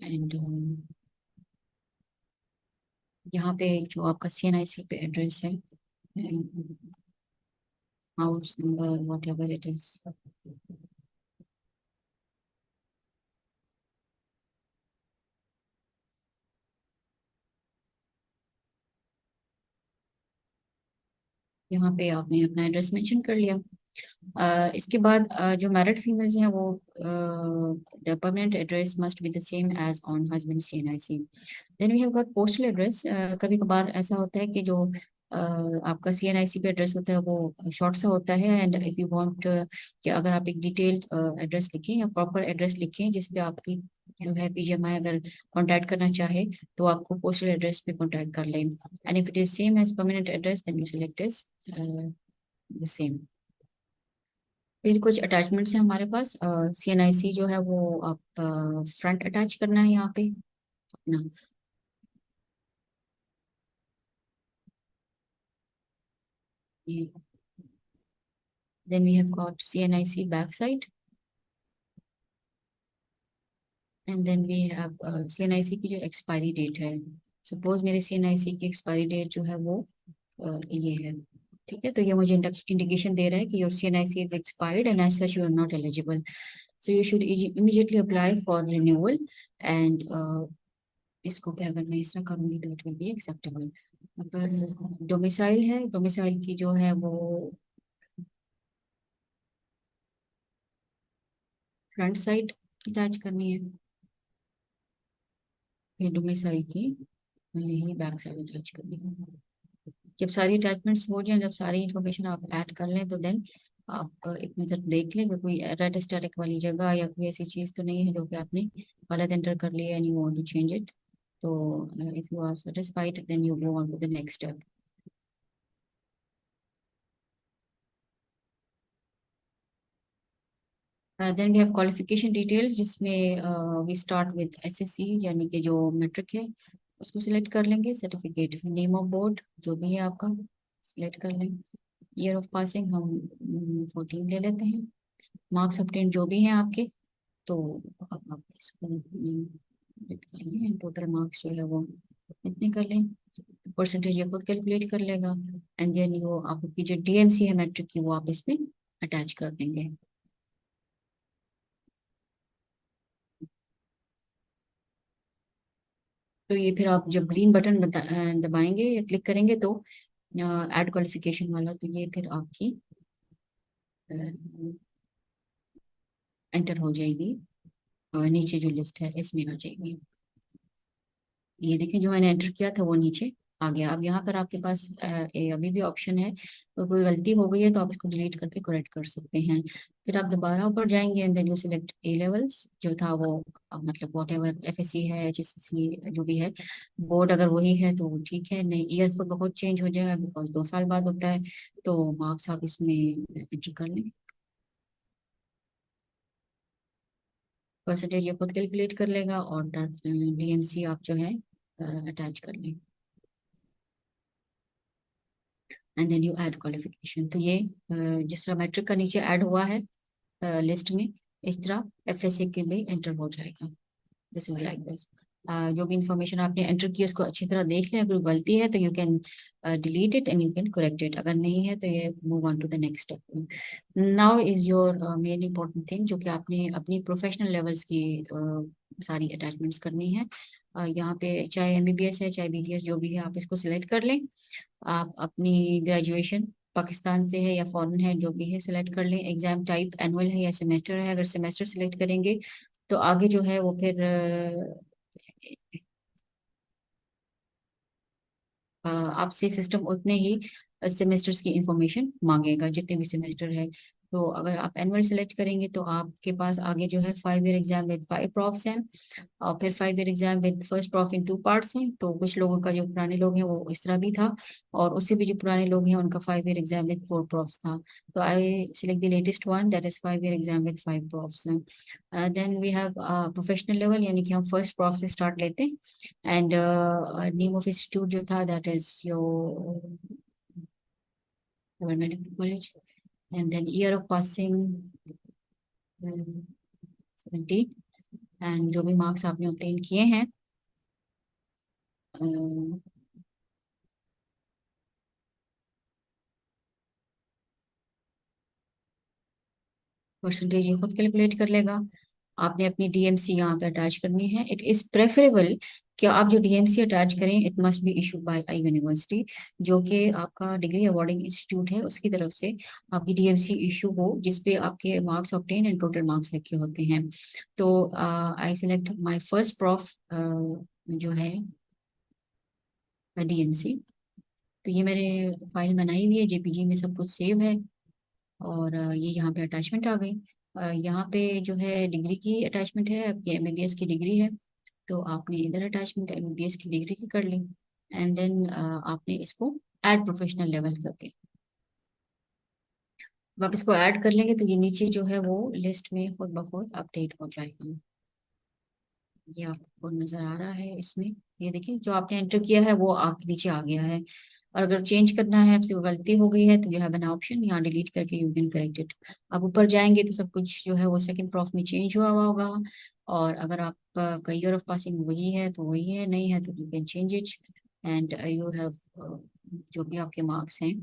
एंड यहाँ पे जो आपका CNIC पे एड्रेस है, house number what ever it is. यहाँ पे आपने अपना एड्रेस मेंशन कर लिया। इसके बाद जो मैरिड फीमेल्स हैं वो the permanent address must be the same as on husband CNIC। Then we have got postal address. कभी कभार ऐसा होता है कि जो आपका CNIC पे एड्रेस होता है वो शॉर्ट सा होता है, एंड इफ यू वांट कि अगर आप एक डिटेल्ड एड्रेस लिखें या प्रॉपर एड्रेस लिखें जिस पे आपकी जो है PGMI अगर कांटेक्ट करना चाहे तो आपको पोस्टल एड्रेस पे कांटेक्ट कर लें। And if it is same as permanent address then you select is the same. फिर कुछ अटैचमेंट्स हैं हमारे पास। CNIC जो है वो आप फ्रंट अटैच करना है यहाँ पे अपना। ये then we have got CNIC back side and then we have CNIC की जो एक्सपायरी डेट है। सपोज मेरे CNIC की एक्सपायरी डेट जो है वो ये है। ठीक है, तो ये मुझे इंडिकेशन दे रहा है कि your CNIC is expired and as such you are not eligible. So you should immediately apply for renewal and इसको क्या अगर मैं इस तरह करूंगी तो इट विल बी एक्सेप्टेबल। अगर डोमिसाइल है, डोमिसाइल की जो है वो फ्रंट साइड अटैच करनी है। फिर डोमिसाइल की यही बैक साइड अटैच करनी है। जब सारी अटैचमेंट्स हो जाएं, जब सारी इंफॉर्मेशन आप ऐड कर लें तो देन आप एक नज़र देख लें कि कोई रेड स्टैटिक वाली जगह या कोई ऐसी चीज़ तो नहीं है जो कि आपने गलत एंटर कर लिया and you want to change it. तो if you are satisfied then you go on to the next step. Then we have qualification details जिसमें वी स्टार्ट विद SSC यानी कि जो मैट्रिक है उसको सिलेक्ट कर लेंगे। सर्टिफिकेट, नेम ऑफ बोर्ड जो भी है आपका सिलेक्ट कर लें। ईयर ऑफ पासिंग हम 14 ले लेते हैं। मार्क्स ऑब्टेन जो भी हैं आपके, तो आप इसको select कर लें। टोटल मार्क्स जो है वो इतने कर लें। परसेंटेज ये खुद कैलकुलेट कर लेगा एंड देन वो आपकी जो DMC है मैट्रिक की वो आप इसमें अटैच कर देंगे। तो ये फिर आप जब ग्रीन बटन दबाएंगे या क्लिक करेंगे तो ऐड क्वालिफिकेशन वाला, तो ये फिर आपकी एंटर हो जाएगी और नीचे जो लिस्ट है इसमें आ जाएगी। ये देखिए जो मैंने एंटर किया था वो नीचे आ गया। अब यहाँ पर आपके पास अभी भी ऑप्शन है, तो कोई गलती हो गई है तो आप इसको डिलीट करके करेक्ट कर सकते हैं। फिर आप दोबारा ऊपर जाएंगे and then you select A levels जो था वो, मतलब वॉट एवर एफएससी है एचएससी जो भी है, बोर्ड अगर वही है तो ठीक है, नहीं ईयर फिर बहुत चेंज हो जाएगा बिकॉज 2 साल बाद होता है। तो मार्क्स आप इसमें एंटर कर लें। परसेंटेज ये खुद कैलकुलेट कर लेगा और डीएमसी आप जो है अटैच कर लें and then you add qualification. तो ये जिस तरह मैट्रिक का नीचे ऐड हुआ है लिस्ट में, इस तरह एफएससी के भी एंटर हो जाएगा। This is like this. जो भी इंफॉर्मेशन आपने एंटर की उसको अच्छी तरह देख लें, अगर गलती है तो you can delete it and you can correct it, अगर नहीं है तो ये move on to the next step. Now is your main important thing जो कि आपने अपनी प्रोफेशनल लेवल्स की सारी अटैचमेंट्स करनी है। यहाँ पे चाहे एमबीबीएस है चाहे बीडीएस जो भी है आप इसको सिलेक्ट कर लें। आप अपनी ग्रेजुएशन पाकिस्तान से है या फॉरेन है जो भी है सिलेक्ट कर लें। एग्जाम टाइप एनुअल है या सेमेस्टर है, अगर सेमेस्टर सिलेक्ट करेंगे तो आगे जो है वो फिर आपसे सिस्टम उतने ही सेमेस्टर्स की इंफॉर्मेशन मांगेगा जितने भी सेमेस्टर है। तो अगर आप एनुअल सेलेक्ट करेंगे तो आपके पास आगे जो है 5 ईयर एग्जाम विद 5 प्रॉफ्स हैं और फिर 5 year exam with first prof in 2 parts हैं। तो कुछ लोगों का जो पुराने लोग हैं वो इस तरह भी था, और उससे भी जो पुराने लोग हैं उनका 5 ईयर एग्जाम विद 4 प्रॉफ्स था। तो I select the latest one that is 5 year exam with 5 profs. Then we have professional level, यानी कि हम फर्स्ट प्रॉफ से स्टार्ट लेते हैं एंड नेम ऑफ इंस्टीट्यूट जो था that is your government college and then year of passing 17 and जो भी मार्क्स आपने ऑब्टेन किए हैं परसेंटेज ये खुद कैलकुलेट कर लेगा। आपने अपनी डीएमसी यहाँ पे अटैच करनी है। इट इज प्रेफरेबल कि आप जो डीएमसी अटैच करें it must be issued by a university, जो कि आपका डिग्री अवार्डिंग इंस्टीट्यूट है उसकी तरफ से आपकी डीएमसी इशू हो जिसपे आपके marks obtain and total marks लिखे होते हैं। तो I select my first prof जो है डीएमसी। तो ये मैंने फाइल बनाई हुई है, जेपीजी में सब कुछ सेव है और ये यहाँ पे अटैचमेंट आ गई। यहाँ पे जो है डिग्री की अटैचमेंट है, आपकी एमबीबीएस की डिग्री है, तो आपने इधर अटैचमेंट एमबीबीएस की डिग्री की कर ली एंड देन आपने इसको ऐड प्रोफेशनल लेवल करके अब आप इसको ऐड कर लेंगे तो ये नीचे जो है वो लिस्ट में खुद ब खुद अपडेट हो जाएगा। ये आपको नजर आ रहा है इसमें, ये देखिए जो आपने एंटर किया है वो नीचे आ गया है। और अगर चेंज करना है, आपसे कोई गलती हो गई है तो यू हैव एन ऑप्शन यहाँ डिलीट करके यू कैन करेक्ट इट। आप ऊपर जाएंगे तो सब कुछ जो है वो सेकंड प्रॉफ में चेंज हुआ होगा। और अगर आप का ईयर ऑफ पासिंग वही है तो वही है, नहीं है तो you can change it and you have जो भी आपके मार्क्स हैं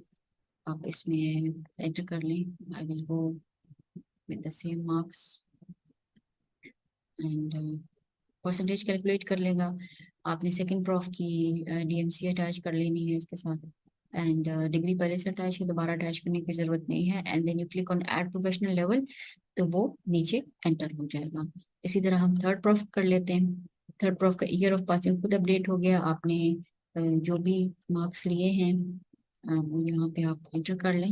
आप इसमें एंटर कर लें। I will go with the same marks and percentage calculate कर लेगा। आपने सेकंड प्रॉफ की डीएमसी अटैच कर लेनी है इसके साथ एंड डिग्री पहले से अटैच है, दोबारा अटैच करने की जरूरत नहीं है and then you click on add professional level, तो वो नीचे एंटर हो जाएगा। इसी तरह हम थर्ड प्रॉफ कर लेते हैं। थर्ड प्रॉफ का ईयर ऑफ पासिंग खुद अपडेट हो गया, आपने जो भी मार्क्स लिए हैं वो यहाँ पे आप एंटर कर लें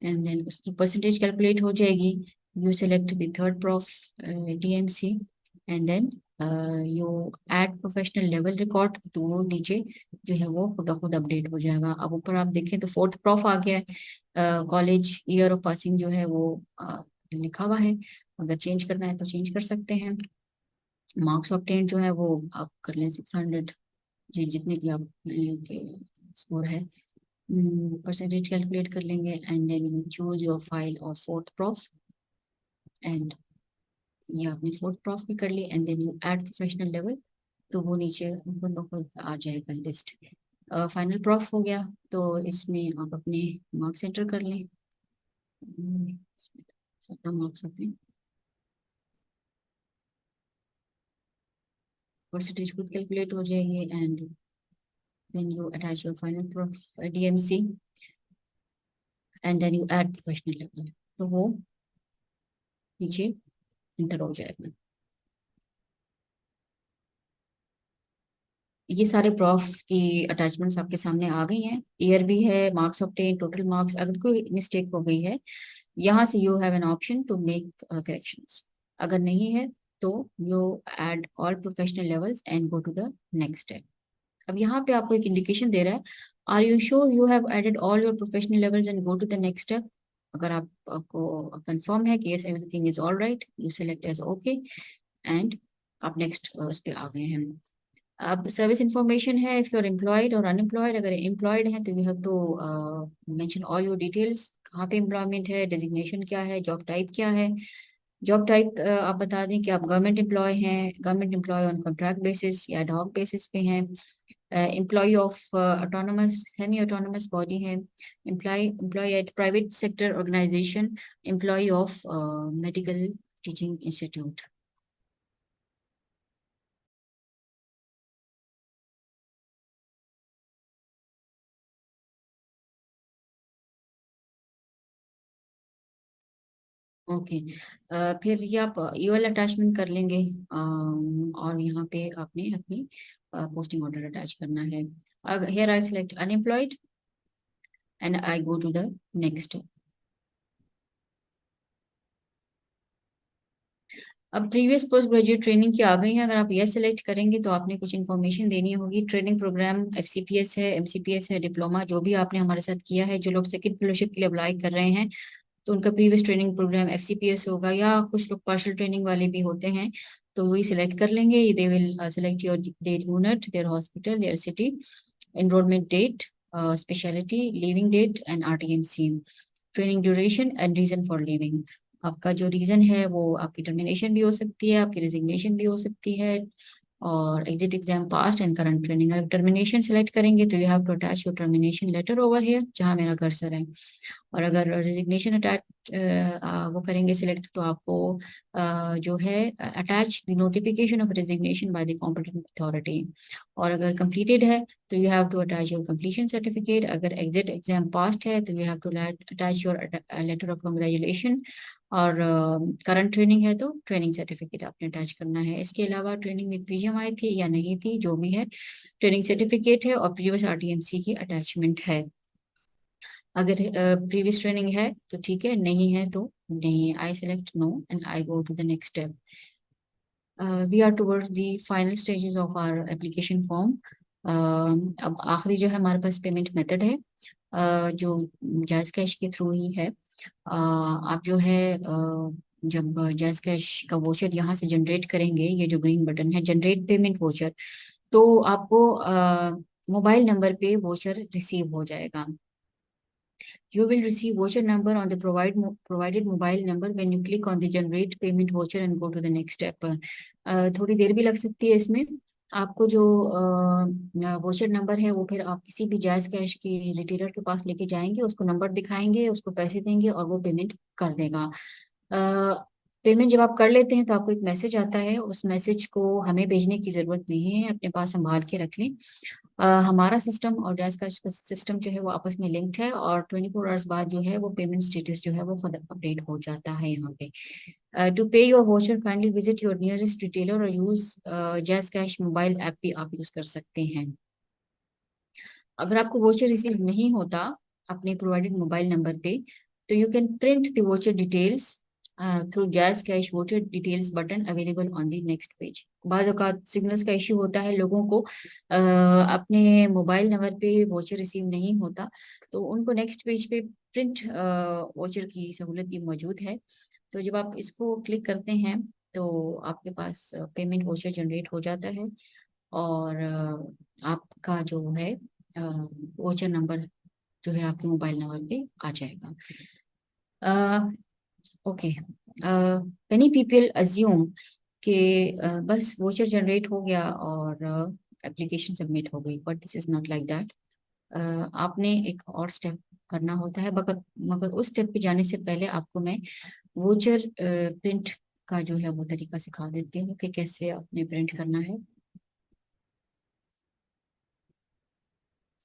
एंड देन उसकी परसेंटेज कैलकुलेट हो जाएगी। You select the third prof DMC and then you add professional level record, तो वो नीचे जो है वो खुद ब खुद अपडेट हो जाएगा। अब ऊपर आप देखें तो फोर्थ प्रॉफ आ गया है, कॉलेज ईयर ऑफ पासिंग जो है वो लिखा हुआ है, अगर चेंज करना है तो चेंज कर सकते हैं। मार्क्स ऑब्टेन जो है वो आप कर लें 600, जी जितने भी आप के स्कोर है। परसेंटेज कैलकुलेट कर लेंगे and then you choose your file और फोर्थ प्रॉफ एंड ये आपने फोर्थ प्रॉफ भी कर ली and then you add professional level, तो वो नीचे खुद ब खुद आ जाएगा लिस्ट। फाइनल प्रॉफ हो गया, तो इसमें आप अपने मार्क्स एंटर कर लें। इसमें तो ज़्यादा मार्क्स होते हैं, परसेंटेज खुद कैलकुलेट हो जाएगी and then you attach your final prof DMC and then you add professional level, तो वो नीचे इंटर हो जाएगा। ये सारे प्रूफ की अटैचमेंट्स आपके सामने आ गई हैं। ईयर भी है, मार्क्स ऑब्टेन, टोटल मार्क्स। अगर कोई मिस्टेक हो गई है, यहाँ से you have an option to make corrections. अगर नहीं है तो you add all professional levels and go to the next step. अब यहाँ पे आपको एक इंडिकेशन दे रहा है, are you sure you have added all your professional levels and go to the next step. अगर आपको कंफर्म है कि yes everything is all right, you select as okay and आप नेक्स्ट उस पे आ गए हैं। अब सर्विस इंफॉर्मेशन है, इफ यू आर एम्प्लॉयड और अनएम्प्लॉयड। अगर एम्प्लॉयड है तो you have to mention all your details, कहाँ पे एम्प्लॉयमेंट है, डेजिग्नेशन क्या है, जॉब टाइप क्या है। जॉब टाइप आप बता दें कि आप गवर्नमेंट एम्प्लॉय हैं, government employ on contract basis या एडहॉक बेसिस पे हैं, employ of autonomous semi autonomous body है, employ at private sector organisation, employ of medical teaching institute. Okay. फिर ये आप यूएल अटैचमेंट कर लेंगे, और यहाँ पे आपने अपनी पोस्टिंग ऑर्डर अटैच करना है। अगर here I select unemployed and I go to the next। अब प्रीवियस पोस्ट ग्रेजुएट ट्रेनिंग की आ गई है। अगर आप ये सेलेक्ट करेंगे तो आपने कुछ इन्फॉर्मेशन देनी होगी। ट्रेनिंग प्रोग्राम एफसीपीएस है, एमसीपीएस है, डिप्लोमा जो भी आपने हमारे साथ किया है। जो लोग सेकंड फेलोशिप के लिए अप्लाई कर रहे हैं तो उनका प्रीवियस ट्रेनिंग प्रोग्राम एफसीपीएस होगा, या कुछ लोग पार्शियल ट्रेनिंग वाले भी होते हैं तो वही सिलेक्ट कर लेंगे। They will select your their unit, their hospital, their city, enrollment date, specialty, leaving date and RTMC, training duration and reason for living. आपका जो रीजन है वो आपकी टर्मिनेशन भी हो सकती है, आपकी रेजिग्नेशन भी हो सकती है, और exit exam passed and current training. अगर टर्मिनेशन सेलेक्ट करेंगे तो you have to attach your termination letter over here जहाँ मेरा कर्सर है। और अगर रेजिग्नेशन अटैच वो करेंगे सिलेक्ट तो आपको जो है attach the notification of resignation by the competent authority. और अगर कंप्लीटेड है तो you have to attach your completion certificate. अगर एग्जिट एग्जाम पास्ट है तो you have to attach your letter of congratulation. और करंट ट्रेनिंग है तो ट्रेनिंग सर्टिफिकेट आपने अटैच करना है। इसके अलावा ट्रेनिंग विद पीजीएमआई थी या नहीं थी, जो भी है ट्रेनिंग सर्टिफिकेट है और प्रीवियस आरटीएमसी की अटैचमेंट है। अगर प्रीवियस ट्रेनिंग है तो ठीक है, नहीं है तो नहीं। I select no and I go to the next step. We are towards the final stages of our application form. अब आखिरी जो है हमारे पास पेमेंट मेथड है, जो जायज़ कैश के थ्रू ही है। आप जो है जब जायज़ कैश का वोचर यहाँ से जनरेट करेंगे, ये जो ग्रीन बटन है जनरेट पेमेंट वोचर, तो आपको मोबाइल नंबर पे वोचर रिसीव हो जाएगा। You will receive voucher number on the provided mobile number when you click on the generate payment voucher and go to the next step। थोड़ी देर भी लग सकती है इसमें। आपको जो वोचर नंबर है वो फिर आप किसी भी जायज़ कैश के रिटेलर के पास लेके जाएंगे, उसको नंबर दिखाएंगे, उसको पैसे देंगे और वो पेमेंट कर देगा। पेमेंट जब आप कर लेते हैं तो आपको एक मैसेज आता है, उस मैसेज को हमें भेजने की ज़रूरत नहीं है, अपने पास संभाल के रख लें। हमारा सिस्टम और डैश का सिस्टम जो है वो आपस में लिंक्ड है, और 24 आवर्स बाद जो है वो पेमेंट स्टेटस जो है वो खुद अपडेट हो जाता है यहाँ पे। To pay your voucher kindly visit your nearest retailer और use Jazz cash mobile app भी आप यूज कर सकते हैं। अगर आपको वोचर रिसीव नहीं होता अपने प्रोवाइडेड मोबाइल नंबर पे तो you can print the voucher details through jazz cash voucher details button available on the next page. बाज़ औक़ात सिग्नल्स का इश्यू होता है, लोगों को अपने मोबाइल नंबर पे वोचर रिसीव नहीं होता, तो उनको नेक्स्ट पेज पे प्रिंट वोचर की सहूलत भी मौजूद है। तो जब आप इसको क्लिक करते हैं तो आपके पास पेमेंट वोचर जनरेट हो जाता है, और आपका जो है वोचर नंबर जो है आपके मोबाइल नंबर पे आ जाएगा। ओके। many people assume कि बस वोचर जनरेट हो गया और एप्लीकेशन सबमिट हो गई, but this is not like that. आपने एक और स्टेप करना होता है, मगर मगर उस स्टेप पे जाने से पहले आपको मैं वोचर प्रिंट का जो है वो तरीका सिखा देती हूँ कि कैसे आपने प्रिंट करना है।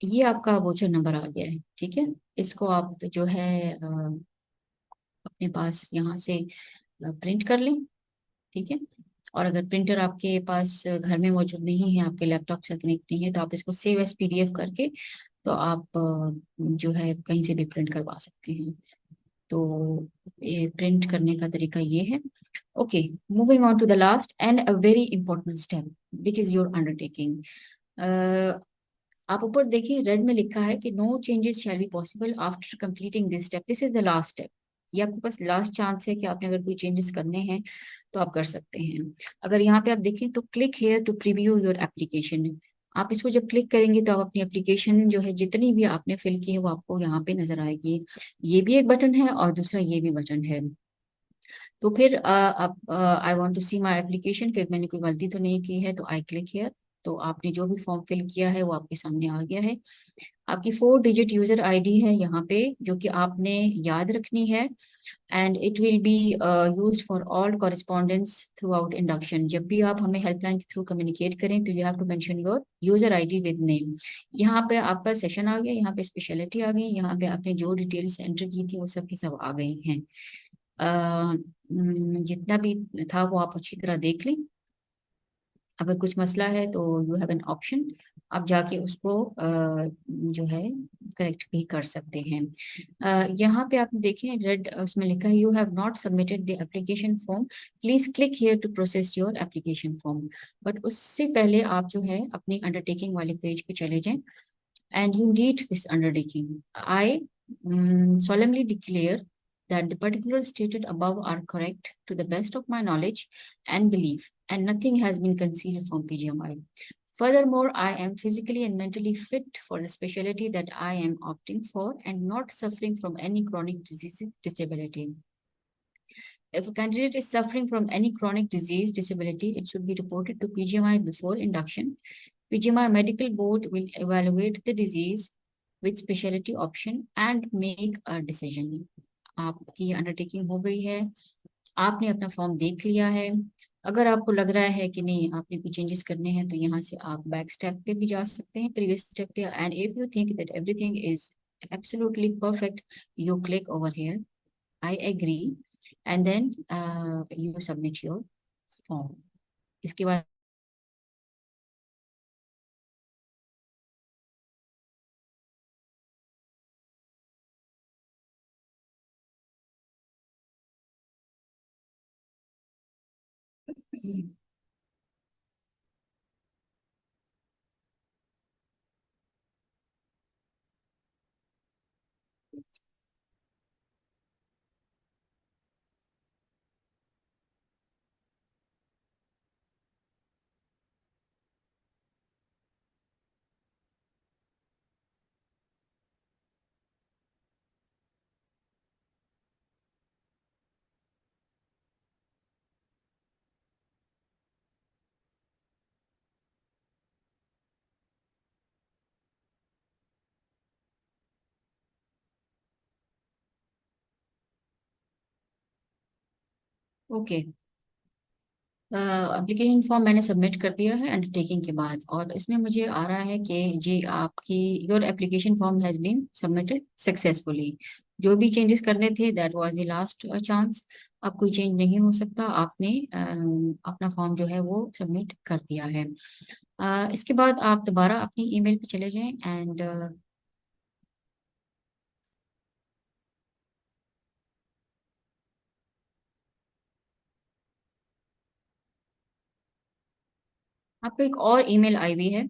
ये आपका वोचर नंबर आ गया है, ठीक है। इसको आप जो है अपने पास यहाँ से प्रिंट कर लें। ठीक है। और अगर प्रिंटर आपके पास घर में मौजूद नहीं है, आपके लैपटॉप से कनेक्ट नहीं है, तो आप इसको सेव एज पीडीएफ करके तो आप जो है कहीं से भी प्रिंट करवा सकते हैं। तो ये प्रिंट करने का तरीका ये है। Okay, moving on to the last and a very important step which is your undertaking. आप ऊपर देखिए, रेड में लिखा है कि no changes shall be possible after completing this step. This is the last step. ये आपके पास लास्ट चांस है कि आपने अगर कोई चेंजेस करने हैं तो आप कर सकते हैं। अगर यहाँ पे आप देखें तो click here to preview your application. आप इसको जब क्लिक करेंगे तो आप अपनी एप्लीकेशन जो है जितनी भी आपने फिल की है वो आपको यहाँ पे नजर आएगी। ये भी एक बटन है और दूसरा ये भी बटन है। तो फिर आप I want to see my application कि मैंने कोई गलती तो नहीं की है, तो आई क्लिक हियर। तो आपने जो भी फॉर्म फिल किया है वो आपके सामने आ गया है। आपकी 4 डिजिट यूजर आईडी है यहाँ पे जो कि आपने याद रखनी है। And it will be used for all correspondence through out induction. जब भी आप हमें हेल्पलाइन के थ्रू कम्युनिकेट करें तो you have to mention your user ID with name. यहाँ पे आपका सेशन आ गया, यहाँ पे स्पेशलिटी आ गई, यहाँ पे आपने जो डिटेल्स एंटर की थी वो सब की सब आ गई हैं। जितना भी था वो आप अच्छी तरह देख लें। अगर कुछ मसला है तो यू हैव एन ऑप्शन, आप जाके उसको जो है करेक्ट भी कर सकते हैं। यहाँ पे आप देखें रेड उसमें लिखा है you have not submitted the application form, please click here to process your application form. But उससे पहले आप जो है अपनी अंडरटेकिंग वाले पेज पे चले जाएं and you need this undertaking. I solemnly declare that the particulars stated above are correct to the best of my knowledge and belief, and nothing has been concealed from PGMI. Furthermore, I am physically and mentally fit for the specialty that I am opting for and not suffering from any chronic disease disability. If a candidate is suffering from any chronic disease disability, it should be reported to PGMI before induction. PGMI Medical Board will evaluate the disease with specialty option and make a decision. आपकी अंडरटेकिंग हो गई है, आपने अपना फॉर्म देख लिया है। अगर आपको लग रहा है कि नहीं आपने कुछ चेंजेस करने हैं तो यहाँ से आप बैक स्टेप पे भी जा सकते हैं, प्रीवियस स्टेप पे। And if you think that everything is absolutely perfect, you click over here I agree and then you submit your form. इसके बाद ओके, एप्लीकेशन फॉर्म मैंने सबमिट कर दिया है अंडरटेकिंग के बाद, और इसमें मुझे आ रहा है कि जी आपकी your application form has been submitted successfully. जो भी चेंजेस करने थे that was the last chance. अब कोई चेंज नहीं हो सकता, आपने अपना फॉर्म जो है वो सबमिट कर दिया है। इसके बाद आप दोबारा अपनी ईमेल पे चले जाएं एंड आपको एक और ईमेल आई हुई है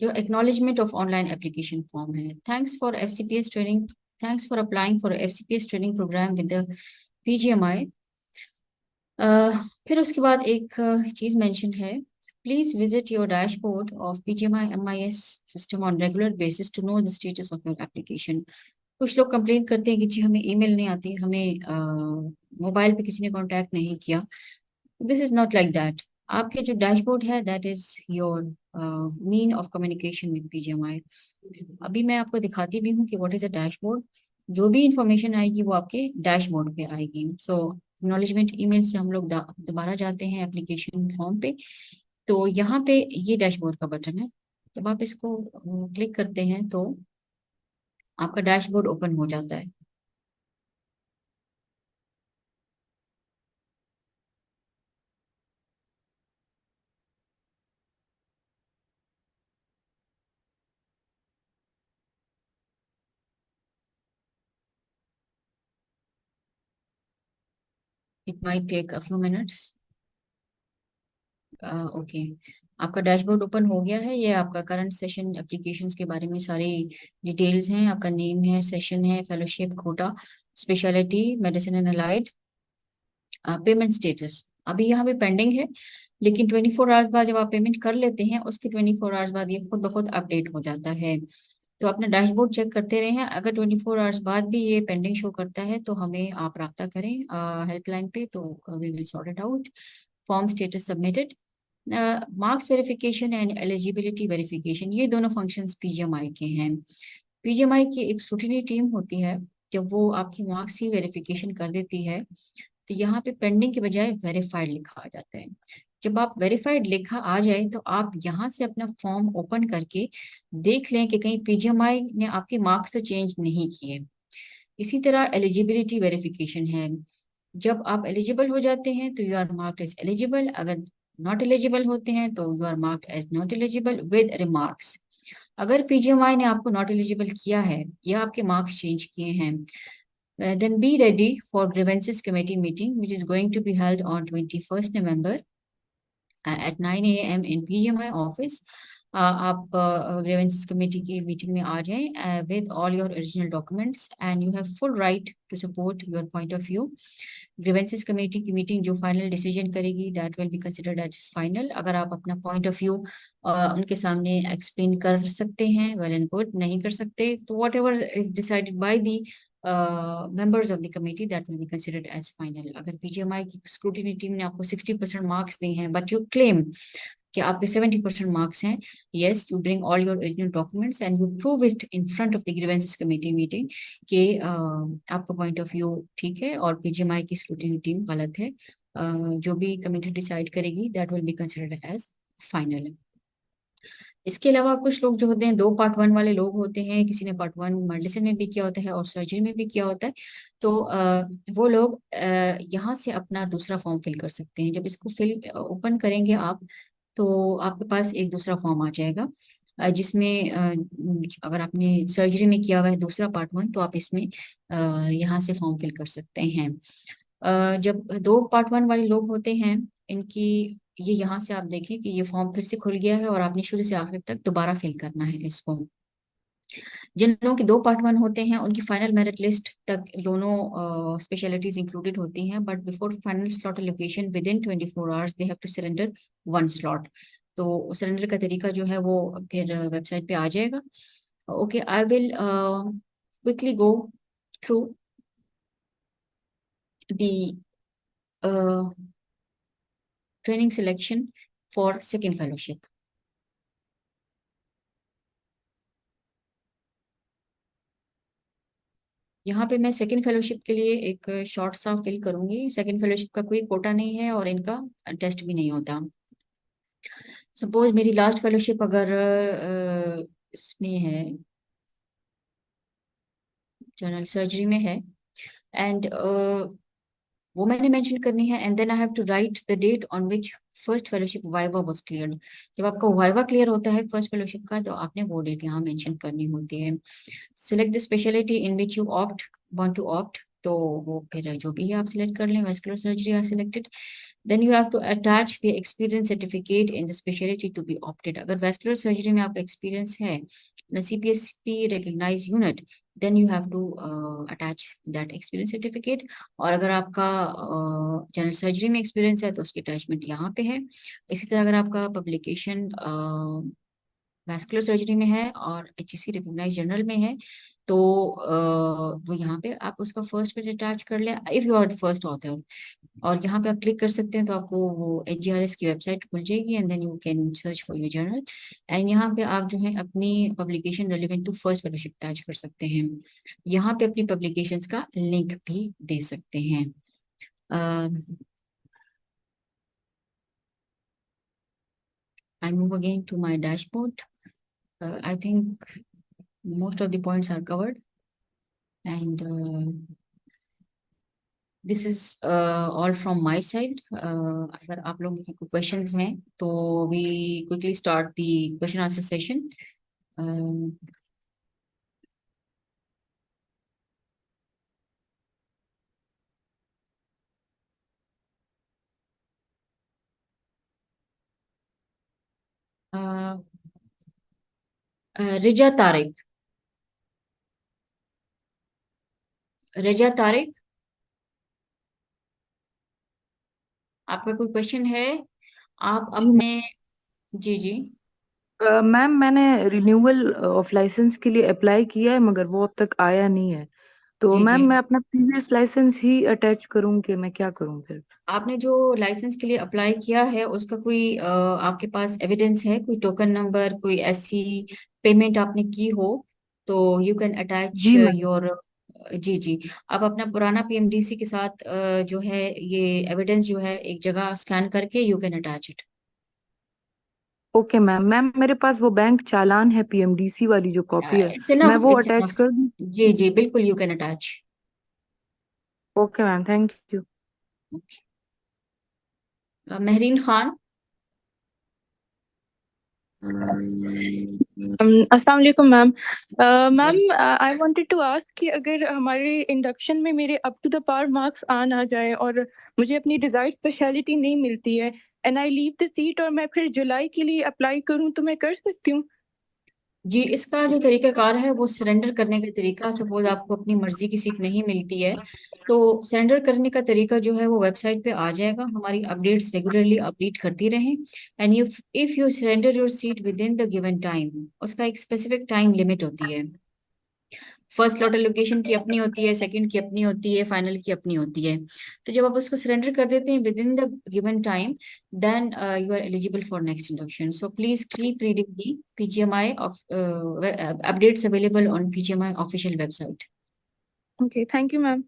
जो acknowledgement of online application form है। Thanks for FCPS training, thanks for applying for FCPS training programme with the PGMI. फिर उसके बाद एक चीज मेंशन है, please visit your dashboard of PGMI MIS system on regular basis to know the status of your application. कुछ लोग कंप्लेन करते हैं कि जी हमें ईमेल नहीं आती, हमें मोबाइल पे किसी ने कांटेक्ट नहीं किया। This is not like that. आपके जो डैशबोर्ड है that is your mean of communication with BGMI. अभी मैं आपको दिखाती भी हूँ कि व्हाट इज अ डैशबोर्ड। जो भी इंफॉर्मेशन आएगी वो आपके डैशबोर्ड पे आएगी। सो एक्नॉलेजमेंट ईमेल से हम लोग दोबारा जाते हैं एप्लीकेशन फॉर्म पे। तो यहाँ पे ये डैशबोर्ड का बटन है, जब आप इसको क्लिक करते हैं तो आपका डैशबोर्ड ओपन हो जाता है। It might take a few minutes. Okay, आपका डैशबोर्ड ओपन हो गया है। ये आपका करंट सेशन एप्लीकेशंस के बारे में सारी डिटेल्स हैं। आपका नेम है, सेशन है, fellowship, quota, specialty, medicine and allied, payment status अभी यहाँ पे पेंडिंग है, लेकिन 24 आवर्स बाद जब आप पेमेंट कर लेते हैं उसके 24 आवर्स बाद ये खुद ब खुद अपडेट हो जाता है। तो अपना डैशबोर्ड चेक करते रहे हैं। अगर 24 आवर्स बाद भी ये पेंडिंग शो करता है तो हमें आप राब्ता करें हेल्पलाइन पे, तो we will sort it out. Form status submitted, marks verification and eligibility verification, ये दोनों फंक्शंस पीजीएमआई के हैं। पीजीएमआई की एक स्क्रूटिनी टीम होती है, जब वो आपकी मार्क्स की वेरिफिकेशन कर देती है तो यहाँ पे पेंडिंग के बजाय वेरीफाइड लिखा आ जाता है। जब आप वेरीफाइड लिखा आ जाए तो आप यहाँ से अपना फॉर्म ओपन करके देख लें कि कहीं पीजीएमआई ने आपके मार्क्स तो चेंज नहीं किए। इसी तरह एलिजिबिलिटी वेरिफिकेशन है। जब आप एलिजिबल हो जाते हैं तो you are marked as eligible, अगर नॉट एलिजिबल होते हैं तो you are marked as not eligible with remarks. अगर पीजीएमआई ने आपको नॉट एलिजिबल किया है या आपके मार्क्स चेंज किए हैं, then be ready for grievances committee meeting which is going to be held on 21st November at 9 a.m. in PGMI office. आप grievances committee की मीटिंग में आ जाएं with all your original documents and you have full right to support your point of view. Grievances committee की मीटिंग जो फाइनल डिसीजन करेगी that will be considered as final. अगर आप अपना पॉइंट ऑफ व्यू उनके सामने एक्सप्लेन कर सकते हैं, वेल एंड गुड, नहीं कर सकते तो what ever is decided by the members of the committee that will be considered as final. अगर पीजीएमआई की स्क्रूटिनी टीम ने आपको 60% मार्क्स दिए हैं बट यू क्लेम कि आपके 70% मार्क्स हैं, yes you bring all your original documents and you prove it in front of the grievances committee meeting कि आपका पॉइंट ऑफ व्यू ठीक है और पीजीएमआई की स्क्रूटिनी टीम गलत है। जो भी कमेटी डिसाइड करेगी that will be considered as final. इसके अलावा कुछ लोग जो होते हैं, 2 पार्ट 1 वाले लोग होते हैं, किसी ने पार्ट 1 मेडिसिन में भी किया होता है और सर्जरी में भी किया होता है, तो वो लोग यहाँ से अपना दूसरा फॉर्म फिल कर सकते हैं। जब इसको फिल ओपन करेंगे आप तो आपके पास एक दूसरा फॉर्म आ जाएगा जिसमें अगर आपने सर्जरी में किया हुआ है दूसरा पार्ट 1 तो आप इसमें यहाँ से फॉर्म फिल कर सकते हैं। जब 2 पार्ट 1 वाले लोग होते हैं इनकी, ये यहाँ से आप देखें कि ये फॉर्म फिर से खुल गया है और आपने शुरू से आखिर तक दोबारा फिल करना है इस फॉर्म। जिन लोगों के 2 पार्ट 1 होते हैं उनकी फाइनल मेरिट लिस्ट तक दोनों स्पेशलिटीज इंक्लूडेड होती हैं, but before final slot allocation within 24 hours they have to surrender 1 slot. तो सरेंडर का तरीका जो है वो फिर वेबसाइट पे आ जाएगा। Okay, I will quickly go through the training selection for second fellowship. यहाँ पे मैं सेकेंड फेलोशिप के लिए एक शॉर्ट सा फिल करूंगी। सेकेंड फेलोशिप का कोई कोटा नहीं है और इनका टेस्ट भी नहीं होता। सपोज मेरी लास्ट फेलोशिप अगर इसमें है, जनरल सर्जरी में है, एंड वो मैंने मेंशन करनी है, and then I have to write the date on which first fellowship viva was cleared. जब आपका वाइवा क्लियर होता है फर्स्ट फेलोशिप का तो आपने वो डेट यहाँ मेंशन करनी होती है। Select the specialty in which you opt want to opt, तो वो फिर जो भी है आप सिलेक्ट कर लें। Vascular surgery are selected, then you have to attach the experience certificate in the specialty to be opted। अगर vascular surgery में आपका experience है the CPSP recognized unit, then you have to attach that experience certificate। और अगर आपका जनरल सर्जरी में experience है तो उसकी अटैचमेंट यहाँ पे है। इसी तरह अगर आपका पब्लिकेशन वैस्कुलर सर्जरी में है और HEC रिकॉग्नाइज जर्नल में है तो वो यहाँ पे आप उसका फर्स्ट पेज अटैच कर लें if you are first author. और यहाँ पे आप क्लिक कर सकते हैं तो आपको वो HGRS की वेबसाइट खुल जाएगी and then you can search for your journal. And यहाँ पे आप जो है अपनी publication relevant to first fellowship attach कर सकते हैं। यहाँ पे अपनी पब्लिकेशंस का लिंक भी दे सकते हैं। I move again to my dashboard. I think most of the points are covered and this is all from my side. अगर आप लोगों के क्वेश्चंस हैं तो we quickly start the question answer session. Riza Tariq. Riza Tariq, आपका कोई क्वेश्चन है? आप जी अपने, जी जी। मैम, मैंने रिन्यूअल ऑफ लाइसेंस के लिए अप्लाई किया है मगर वो अब तक आया नहीं है। तो जी मैम, जी। मैं अपना प्रीवियस लाइसेंस ही अटैच करूँ कि मैं क्या करूँ फिर? आपने जो लाइसेंस के लिए अप्लाई किया है उसका कोई आपके पास एविडेंस है, कोई टोकन नंबर, कोई ऐसी पेमेंट आपने की हो तो यू कैन अटैच जी मैम। योर। जी जी। आप अपना पुराना पीएमडीसी के साथ जो है ये एविडेंस जो है एक जगह स्कैन करके you can attach it. Okay ma'am. Ma'am, मेरे पास वो बैंक चालान है, पीएमडीसी वाली जो कॉपी है, इट्स मैं इनफ, वो इट्स अटैच इनफ। कर दूँ? जी जी बिल्कुल, you can attach. Okay ma'am, thank you. Mahreen Khan. अस्सलाम वालेकुम ma'am. Ma'am, I wanted to ask कि अगर हमारे इंडक्शन में मेरे up to the par marks आ ना जाए और मुझे अपनी डिजायर्ड स्पेशलिटी नहीं मिलती है and I leave the seat और मैं फिर जुलाई के लिए अप्लाई करूं तो मैं कर सकती हूँ? जी, इसका जो तरीकाकार है वो सरेंडर करने का तरीका, सपोज आपको अपनी मर्जी की सीट नहीं मिलती है तो सरेंडर करने का तरीका जो है वो वेबसाइट पे आ जाएगा। हमारी अपडेट्स रेगुलरली अपडेट करती रहें। And if you surrender your seat with in the given time, उसका एक स्पेसिफिक टाइम लिमिट होती है। फर्स्ट लॉट एलोकेशन की अपनी होती है, सेकंड की अपनी होती है, फाइनल की अपनी होती है। तो जब आप उसको सरेंडर कर देते हैं within the given time, then you are eligible for next induction. So please keep reading the PGMI of updates available on PGMI official website. Okay, thank you ma'am.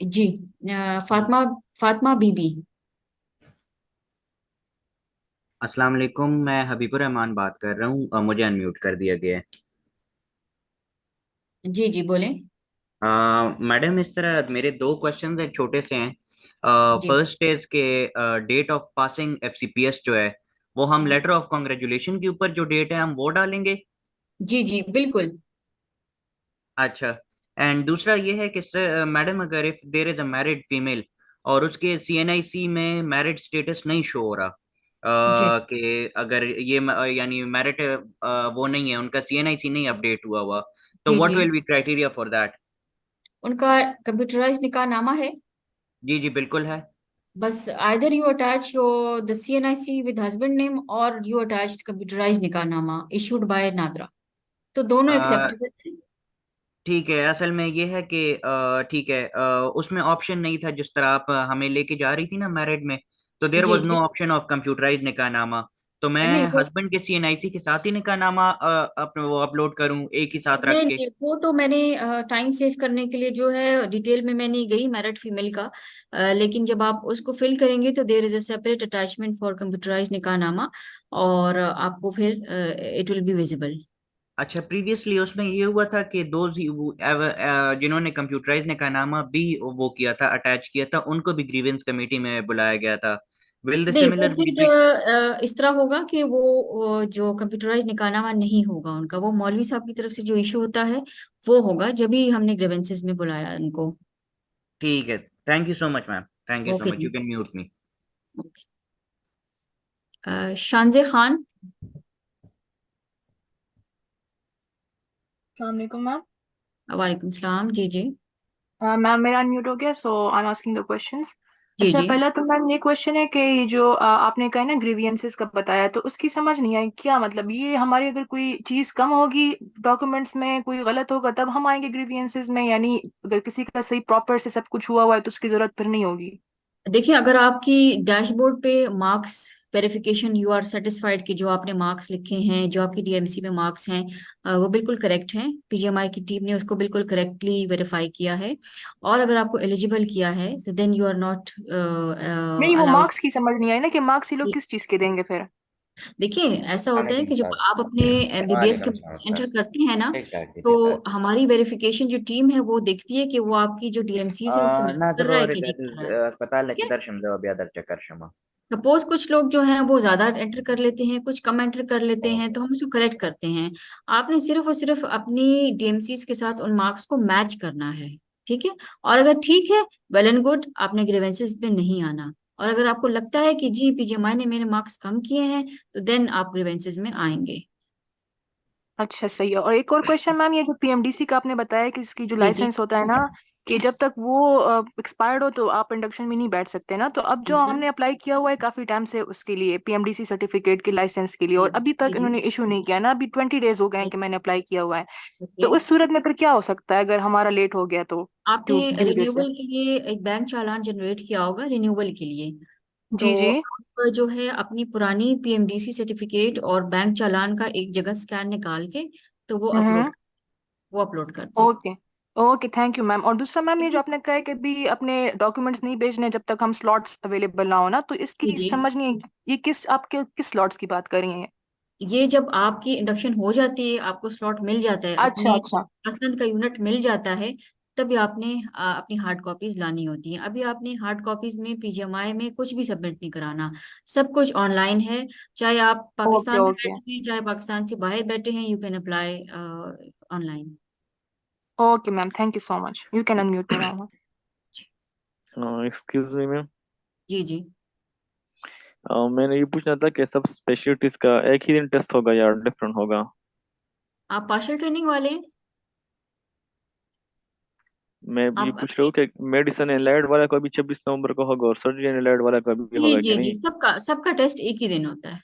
जी। फातिमा, फातिमा बीबी। अस्सलाम वालेकुम, मैं हबीबुर रहमान बात कर रहा हूँ। मुझे अनम्यूट कर दिया गया है। जी जी बोलें। मैडम, इस तरह मेरे दो क्वेश्चन हैं, छोटे से हैं। जी फर्स्ट इज के डेट ऑफ पासिंग एफसीपीएस जो है वो हम लेटर ऑफ कॉन्ग्रेचुलेशन के ऊपर जो डेट है हम वो डालेंगे। जी जी बिल्कुल। अच्छा। एंड दूसरा ये है कि मैडम, अगर if there is a married female और उसके सीएनआईसी में मैरिड स्टेटस नहीं शो हो रहा, जी, कि अगर ये यानी मैरिड वो नहीं है, उनका सीएनआईसी नहीं अपडेट हुआ हुआ, तो जी व्हाट जी। Will be criteria for that? उनका कंप्यूटराइज निकाह नामा है। जी जी बिल्कुल है। बस either you attach your the CNIC with husband name or you attached computerized निकाहनामा issued by NADRA, तो दोनों अ, एक्सेप्टेबल है। ठीक है, असल में ये है कि ठीक है, उसमें ऑप्शन नहीं था जिस तरह आप हमें लेके जा रही थी ना मैरिड में, तो देयर जी वाज नो जी। ऑप्शन ऑफ कंप्यूटराइज निकाहनामा। तो मैं नहीं वो, हस्बैंड के सीएनआईसी के साथ ही निकाहनामा अपने वो अपलोड करूं एक ही साथ रख नहीं के? नहीं वो तो मैंने टाइम सेव करने के लिए जो है डिटेल में मैं नहीं गई मैरिड फीमेल का। लेकिन जब आप उसको फिल करेंगे तो there is a separate attachment for computerise निकाहनामा, और आपको फिर इट विल बी विजिबल। अच्छा, प्रीवियसली उसमें ये हुआ था कि जिन्होंने कंप्यूटराइज निकाहनामा भी वो किया था, अटैच किया था, उनको भी ग्रीवेंस कमेटी में बुलाया गया था। विल द नहीं वो सिमिलर बी? फिर इस तरह होगा कि वो जो कंप्यूटराइज निकाहनामा नहीं होगा उनका, वो मौलवी साहब की तरफ से जो इशू होता है वो होगा जब भी हमने ग्रीवेंसेस में बुलाया उनको। ठीक है। Thank you so much ma'am, thank you so okay much, जी। You can mute me. Okay. Shanze Khan. अस्सलाम वालेकुम मैम। वालेकुम सलाम। जी जी। मैम, मेरा अनम्यूट हो गया, so I am asking the questions. जी अच्छा, जी। पहला तो मैम ये क्वेश्चन है कि ये जो आपने कहा ना ग्रीवियंसेस का बताया, तो उसकी समझ नहीं आई क्या मतलब। ये हमारी अगर कोई चीज़ कम होगी डॉक्यूमेंट्स में, कोई गलत होगा तब हम आएंगे ग्रीवियंसेस में, यानी अगर किसी का सही प्रॉपर से सब कुछ हुआ हुआ है तो उसकी जरूरत फिर नहीं होगी? देखिए, अगर आपकी डैशबोर्ड पे marks verification you are satisfied कि जो आपने मार्क्स लिखे हैं, जो आपकी डीएमसी में मार्क्स हैं वो बिल्कुल करेक्ट हैं, पीजीएमआई की टीम ने उसको बिल्कुल करेक्टली वेरीफाई किया है, और अगर आपको एलिजिबल किया है तो देन यू आर नॉट नहीं, वो अलाउड। मार्क्स की समझ नहीं आई ना कि मार्क्स ये लोग किस चीज़ के देंगे फिर। देखिए, ऐसा होता है वालेकुम कि जब सलाम। आप अपने एमबीबीएस के वालेकुम सलाम मार्क्स सर। एंटर करते हैं ना, ठीक ठाक जी, तो ठीक ठाक। हमारी वेरिफिकेशन जो टीम है वो देखती है कि वो आपकी जो डीएमसी है उससे मैच कर नादर रहा है और कि नहीं कर रहा है। अस्पताल ठीक की है। दर्शम जवाब याद चक्कर शमा। सपोज कुछ लोग जो हैं वो ज्यादा एंटर कर लेते हैं, कुछ कम एंटर कर लेते हैं, तो हम उसको करेक्ट करते हैं। आपने सिर्फ और सिर्फ अपनी डीएमसीज के साथ उन मार्क्स को मैच करना है। ठीक है। और अगर ठीक है, वेल एंड गुड, आपने ग्रीवेंसेस पे नहीं आना। और अगर आपको लगता है कि जी पीजीएमआई ने मेरे मार्क्स कम किए हैं, तो देन आप ग्रीवेंसेस में आएंगे। अच्छा सही है। और एक और क्वेश्चन मैम, ये जो पीएमडीसी का आपने बताया कि इसकी जो जी जी। लाइसेंस होता है ना, कि जब तक वो एक्सपायर्ड हो तो आप इंडक्शन में नहीं बैठ सकते ना, तो अब जो बिल्कुल। हमने अप्लाई किया हुआ है काफी टाइम से उसके लिए पीएमडीसी सर्टिफिकेट की लाइसेंस के लिए, जी और अभी तक जी जी। इन्होंने इशू नहीं किया ना, अभी 20 डेज हो गए हैं कि मैंने अप्लाई किया हुआ है। ओके। तो उस सूरत में फिर क्या हो सकता है अगर हमारा लेट हो गया तो, आपने ड्यू डेट से? रिन्यूअल के लिए एक बैंक चालान जनरेट किया होगा रिन्यूअल के लिए। जी तो जी। आप जो है अपनी पुरानी पीएमडीसी सर्टिफिकेट और बैंक चालान का एक जगह स्कैन निकाल के, तो हम्म। वो अपलोड कर दें। Okay. Okay thank you ma'am. और दूसरा मैम, ये जो आपने कहा है कि भी अपने डॉक्यूमेंट्स नहीं भेजने जब तक हम स्लॉट्स अवेलेबल ना हो ना, तो जी इसकी जी। समझ नहीं, ये किस आपके किस स्लॉट्स की बात कर रही हैं? ये जब आपकी इंडक्शन हो जाती है, आपको स्लॉट मिल जाता है, अच्छा अपने अच्छा। पसंद का यूनिट मिल जाता है, तभी आपने अपनी हार्ड कॉपीज लानी होती हैं। अभी आपने हार्ड कॉपीज में पीजीएमआई में कुछ भी सबमिट नहीं कराना, सब कुछ ऑनलाइन है। चाहे आप ओके पाकिस्तान में ओके। बैठे हैं, चाहे पाकिस्तान से बाहर बैठे हैं, you can apply online. Okay ma'am, thank you so much, you can unmute me now. Excuse me ma'am. जी जी। मैंने ये पूछना था कि सब स्पेशलिटीज का एक ही दिन टेस्ट होगा या डिफरेंट होगा? आप पार्शल ट्रेनिंग वाले हैं? मैं ये आप पूछ रहा हूँ कि मेडिसिन एंड एलाइड वाला का भी 26 नवंबर को होगा और सर्जरी एंड एलाइड वाला का भी जी होगा कि जी जी, नहीं? सबका सबका टेस्ट एक ही दिन होता है।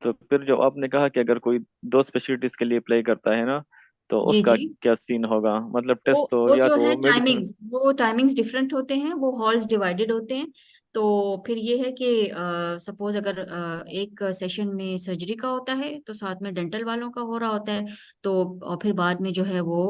तो फिर जो आपने कहा कि अगर कोई दो स्पेशलिटीज के लिए अप्लाई करता है ना, तो जी उसका जी। क्या सीन होगा? मतलब वो टेस्ट तो वो या जो तो है मेडिसिन। टाइमिंग्स डिफरेंट होते हैं, वो हॉल्स डिवाइडेड होते हैं। तो फिर ये है कि सपोज अगर एक सेशन में सर्जरी का होता है, तो साथ में डेंटल वालों का हो रहा होता है। तो और फिर बाद में जो है वो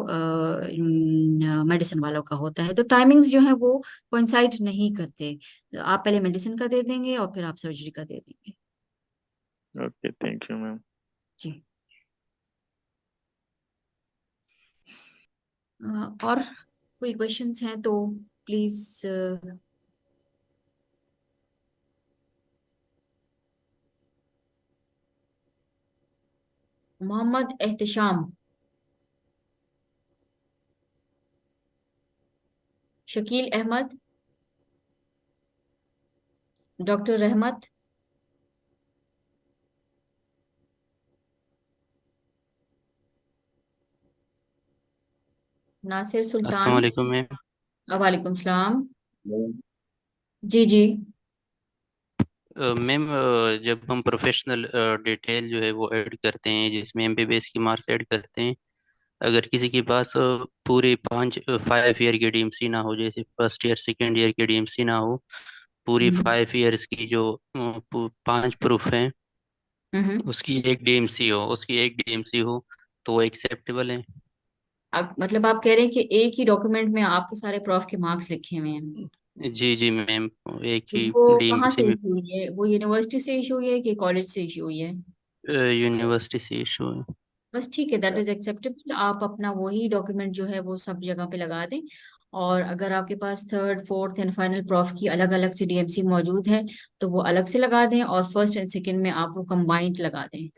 मेडिसिन वालों का होता है। तो टाइमिंग्स जो है वो कोइंसाइड नहीं करते। आप पहले मेडिसिन का दे देंगे और फिर आप सर्जरी का दे देंगे। Okay thank you ma'am. जी। और कोई क्वेश्चंस हैं तो प्लीज। मोहम्मद एहतशाम, शकील अहमद, डॉक्टर रहमत, नासिर अस्सलाम सुल्तान। वालेकुम मैम। वालेकुम सलाम। जी जी। मैम जब हम प्रोफेशनल डिटेल जो है वो ऐड करते हैं, जिसमें एमबीबीएस की मार्क्स ऐड करते हैं, अगर किसी के पास पूरे 5 ईयर की डीएमसी ना हो, जैसे फर्स्ट ईयर सेकेंड ईयर की डीएमसी ना हो, पूरी हम्म 5 ईयर्स की जो 5 प्रूफ हैं, हम्म। उसकी एक डीएमसी हो, तो वो एक्सेप्टेबल है। मतलब आप कह रहे हैं कि एक ही डॉक्यूमेंट में आपके सारे प्रूफ के मार्क्स लिखे हुए हैं? जी जी मैम, एक तो ही वो कहाँ डीएमसी से में इशू हुई है? वो यूनिवर्सिटी से इशू हुई है कि कॉलेज से इशू हुई है? यूनिवर्सिटी से इशू है। बस ठीक है, दैट इज एक्सेप्टेबल। आप अपना वही डॉक्यूमेंट जो है वो सब जगह पे लगा दें। और अगर आपके पास third fourth and final proof की अलग अलग से डीएमसी मौजूद है, तो वो अलग से लगा दें, और फर्स्ट एंड सेकंड में आप वो कंबाइंड लगा दें।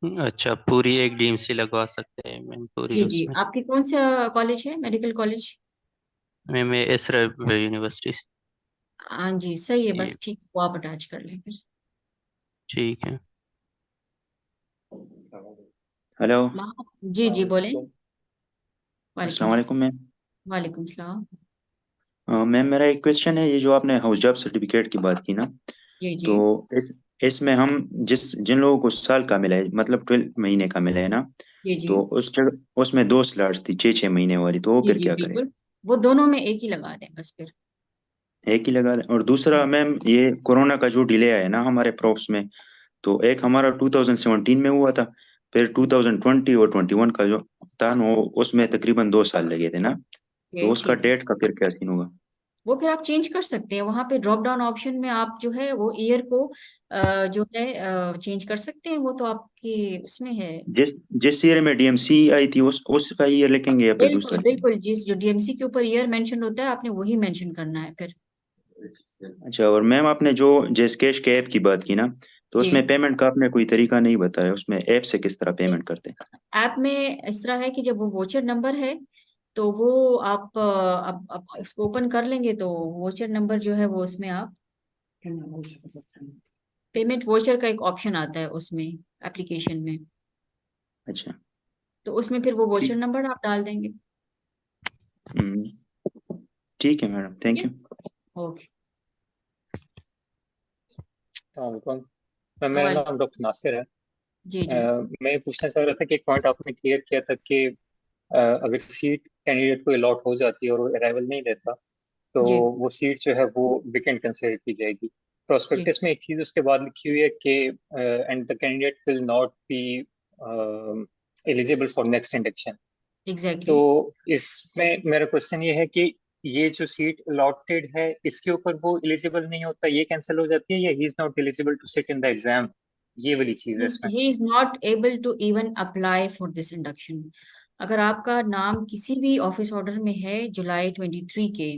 अच्छा, पूरी एक डीएमसी लगवा सकते हैं मैम पूरी जी जी। उसमें? आपकी कौन सा कॉलेज है, मेडिकल कॉलेज? मैम ये एसरा यूनिवर्सिटी से। हाँ जी, सही है, जी, बस ठीक है, वो आप अटैच कर लें फिर। ठीक है। हेलो। जी जी, बोलें। वालेकुम। अस्सलाम वालेकुम मैम। वालेकुम सलाम। मैम मेरा एक क्वेश्चन है, ये जो आपने हाउस जॉब सर्टिफिकेट की बात की ना, जी जी तो इस इसमें हम जिन लोगों को साल का मिला है, मतलब 12 महीने का मिला है ना, जी जी। तो उस जगह उसमें दो स्लॉट्स थी 6 6 महीने वाली, तो वो जी फिर जी क्या करें? बिल्कुल, वो दोनों में एक ही लगा दें बस फिर। एक ही लगा दें। और दूसरा मैम, ये कोरोना का जो डिले आया ना हमारे प्रोफ्स में, तो एक हमारा 2017 में हुआ था, फिर 2020 और 21 का जो था ना, उसमें तकरीबन 2 साल लगे थे ना, तो ये उसका ठीक है। डेट का फिर क्या सीन होगा? वो फिर आप चेंज कर सकते हैं, वहां पे ड्रॉप डाउन ऑप्शन में आप जो है वो ईयर को जो है चेंज कर सकते हैं। वो तो आपके उसमें है। जिस जिस ईयर में डीएमसी आई थी उसका ईयर लिखेंगे या फिर दूसरा बिल्कुल लिखेंगे? बिल्कुल, जिस जो डीएमसी के ऊपर ईयर मेंशन होता है, आपने वही मेंशन करना है फिर। अच्छा, और मैम आपने जो जैसकैश के ऐप की बात की ना, तो जी। उसमें पेमेंट का आपने कोई तरीका नहीं बताया, उसमें ऐप से किस तरह पेमेंट करते हैं? ऐप में इस तरह है कि जब वो वोचर नंबर है, तो वो आप अब उसको ओपन कर लेंगे तो वोचर नंबर जो है वो उसमें आप पेमेंट वोचर का एक ऑप्शन आता है उसमें एप्लीकेशन में, अच्छा। तो उसमें फिर वो वोचर ठीक। नंबर आप डाल देंगे। ठीक है मैडम, थैंक ठीक यू। है, ओके। अस्सलामुअलैकुम मैम, मेरा वाले नाम डॉक्टर नासिर है। जी जी मैं पूछना चाह रहा था कि एक पॉइंट आपने क्लियर किया था कि अगर सीट कैंडिडेट को अलॉट हो जाती है और वो अराइवल नहीं देता तो जी वो सीट जो है वो वेकेंट कंसिडर की जाएगी। जी प्रोस्पेक्टस में एक चीज उसके बाद लिखी हुई है कि and the candidate will not be eligible for next induction. तो एग्जैक्टली। इसमें मेरा क्वेश्चन ये है कि ये जो सीट अलॉटेड है इसके ऊपर वो एलिजिबल नहीं होता, ये कैंसिल हो जाती है, या he is not eligible to sit in the exam, ये वाली चीज है इसमें। he is not able to even apply for this induction। अगर आपका नाम किसी भी ऑफिस ऑर्डर में है जुलाई 23 के,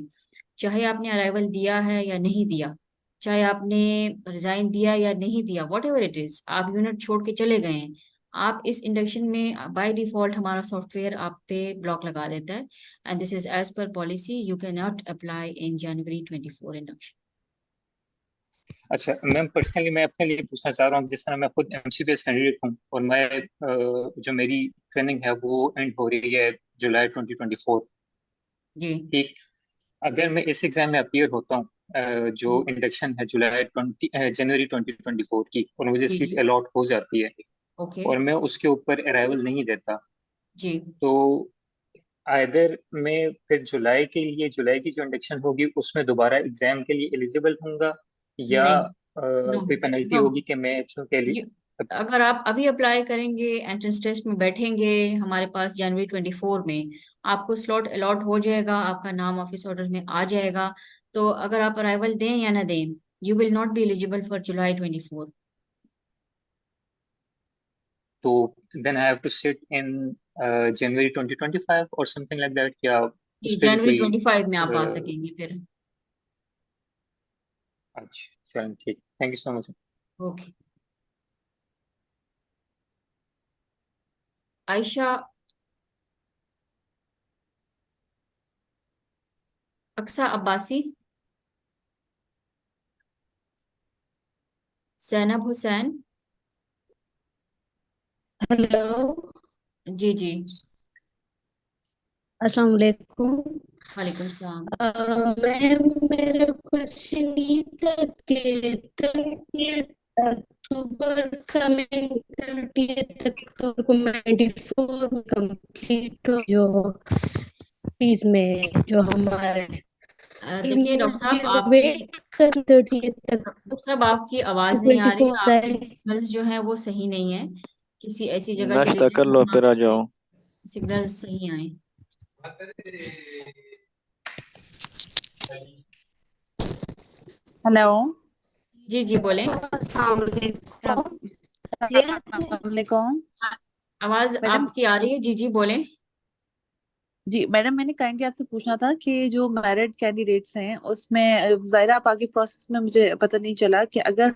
चाहे आपने अराइवल दिया है या नहीं दिया, चाहे आपने रिजाइन दिया या नहीं दिया, वॉट एवर इट इज, आप यूनिट छोड़ के चले गए हैं, आप इस इंडक्शन में बाय डिफॉल्ट हमारा सॉफ्टवेयर आप पे ब्लॉक लगा देता है। And this is as per policy, you can not apply in January 24 induction. अच्छा मैम, पर्सनली मैं अपने लिए पूछना चाह रहा हूँ, जिस तरह मैं खुद एमसीबीएस कैंडिडेट हूँ और मैं जो मेरी ट्रेनिंग है वो एंड हो रही है जुलाई 2024। जी ठीक, अगर मैं इस एग्जाम में अपीयर होता हूँ जो इंडक्शन है जनवरी 2024 की, और मुझे जी सीट जी अलॉट हो जाती है ओके और मैं उसके ऊपर अराइवल नहीं देता, जी। तो आइदर मैं फिर जुलाई की जो इंडक्शन होगी उसमें दोबारा एग्जाम के लिए एलिजिबल होऊंगा, या नहीं, नो कोई पेनल्टी नो, होगी कि मैं चूंकि ये अगर आप अभी अप्लाई करेंगे, एंट्रेंस टेस्ट में बैठेंगे हमारे पास जनवरी 24 में, आपको स्लॉट अलॉट हो जाएगा, आपका नाम ऑफिस ऑर्डर में आ जाएगा। तो अगर आप अराइवल दें या ना दें, you will not be eligible for July 24। तो then I have to sit in January 2025 और समथिंग लाइक दैट, या उस पे भी जनवरी कोई 25 में आप आ uh, सकेंगे फिर। अच्छा चलो ठीक, thank you so much. Okay. Ayesha Aqsa Abbasi, Zainab Hussain. Hello. जी जी, अस्सलाम वालेकुम। वालेकुम सलाम। मैम, मेरा क्वेश्चन ये था कि 30 अक्टूबर कमिंग 30 अक्टूबर को 94 में कंप्लीट हो जो फीस में जो हमारे, फिर देखिए डॉक्टर साहब मुझे आपकी, वेट कर 30 तक डॉक्टर साहब आपकी आवाज नहीं आ रही, 24 आपके आए। सिग्नल्स जो हैं वो सही नहीं है। किसी ऐसी जगह चले नाश्ता कर जाइए लो जहाँ फिर आ पे जाओ। सिग्नल्स सही आए। हेलो। जी जी बोलें। अस्सलाम वालेकुम। जी अस्सलाम वालेकुम आवाज मैडम। आपकी आ रही है, जी जी बोलें। जी मैडम, मैंने काइंडली आपसे पूछना था कि जो मैरिड कैंडिडेट्स हैं उसमें जाहिरा आप आगे प्रोसेस में मुझे पता नहीं चला कि अगर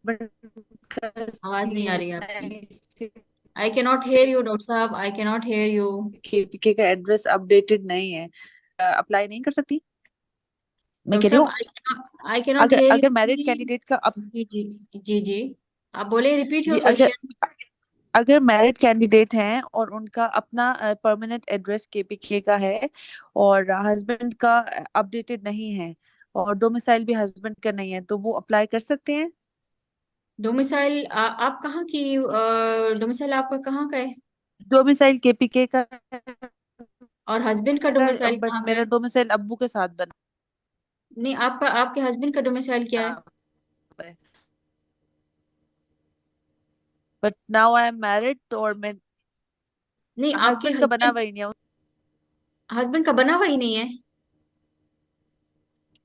आवाज नहीं आ रही है आपकी। I can not hear you doctor साहब, I can not hear you. KPK का एड्रेस अपडेटेड नहीं है, अप्लाई नहीं कर सकती? मैं डॉक्टर कह रही साहब हूँ आई कैन नॉट अगर हेयर अगर मैरिड यू। कैंडिडेट का जी जी जी जी, आप बोले, रिपीट जी योर अगर क्वेश्चन। अगर मैरिड कैंडिडेट हैं और उनका अपना परमानेंट एड्रेस केपीके का है और हस्बैंड का अपडेटेड नहीं है और डोमिसाइल भी हस्बैंड का नहीं है, तो वो अप्लाई कर सकते हैं? डोमिसाइल आप कहाँ की, डोमिसाइल आपका कहाँ का है? डोमिसाइल केपीके का और हस्बैंड का मेरा, डोमिसाइल बट कहाँ का मेरा है? डोमिसाइल अब्बू के साथ नहीं, आपका, आपके हस्बैंड का डोमिसाइल क्या है? बना है, but now I am married और मैं नहीं, आपके हस्बैंड का बना हस्बैंड, हुआ ही नहीं है, हस्बैंड का बना हुआ ही नहीं है।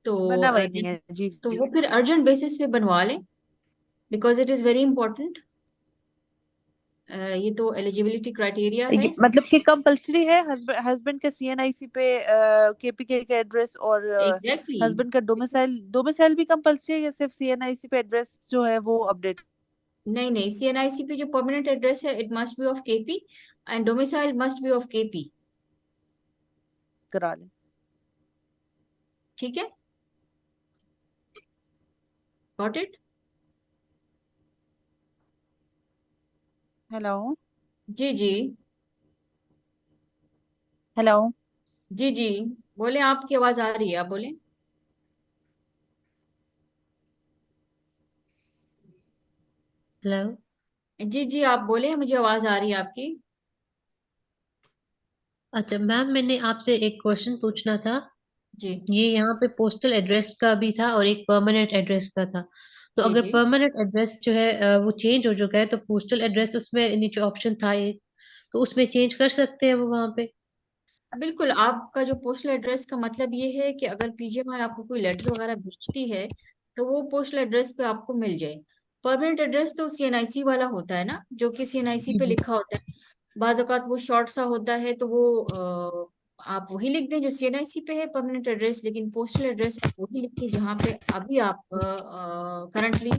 तो बना हुआ ही नहीं है। जी तो जी। वो फिर अर्जेंट बेसिस पे बनवा लें, because it is very important. ये तो एलिजिबिलिटी क्राइटेरिया है। मतलब कि कंपलसरी है हस्बैंड का सीएनआईसी पे केपीके का एड्रेस और एग्जैक्टली। हस्बैंड का डोमिसाइल डोमिसाइल भी कंपलसरी है, या सिर्फ सीएनआईसी पे एड्रेस जो है वो अपडेट? नहीं नहीं, CNICP जो परमानेंट एड्रेस है, it must be of KP and domicile must be of KP। करा लें। ठीक है, गॉट इट। हेलो जी जी हेलो। जी जी, बोले, आपकी आवाज आ रही है, आप बोले। हेलो। जी जी, आप बोले, मुझे आवाज आ रही है आपकी। अच्छा मैम, मैंने आपसे एक क्वेश्चन पूछना था। जी ये यहाँ पे पोस्टल एड्रेस का भी था और एक परमानेंट एड्रेस का था। तो जी अगर जी, परमानेंट एड्रेस जो है वो चेंज हो चुका है, तो पोस्टल एड्रेस उसमें नीचे ऑप्शन था एक, तो उसमें चेंज कर सकते हैं वो वहाँ पे। बिल्कुल। आपका जो पोस्टल एड्रेस का मतलब ये है कि अगर PGMI आपको कोई लेटर वगैरह भेजती है तो वो पोस्टल एड्रेस पे आपको मिल जाए। परमानेंट एड्रेस तो CNIC वाला होता है ना, जो कि CNIC जी पे जी। लिखा होता है। बाज औकात वो शॉर्ट सा होता है, तो वो आप वही लिख दें जो CNIC पे है परमानेंट एड्रेस, लेकिन पोस्टल एड्रेस आप वही लिखिए जहाँ पे अभी आप करंटली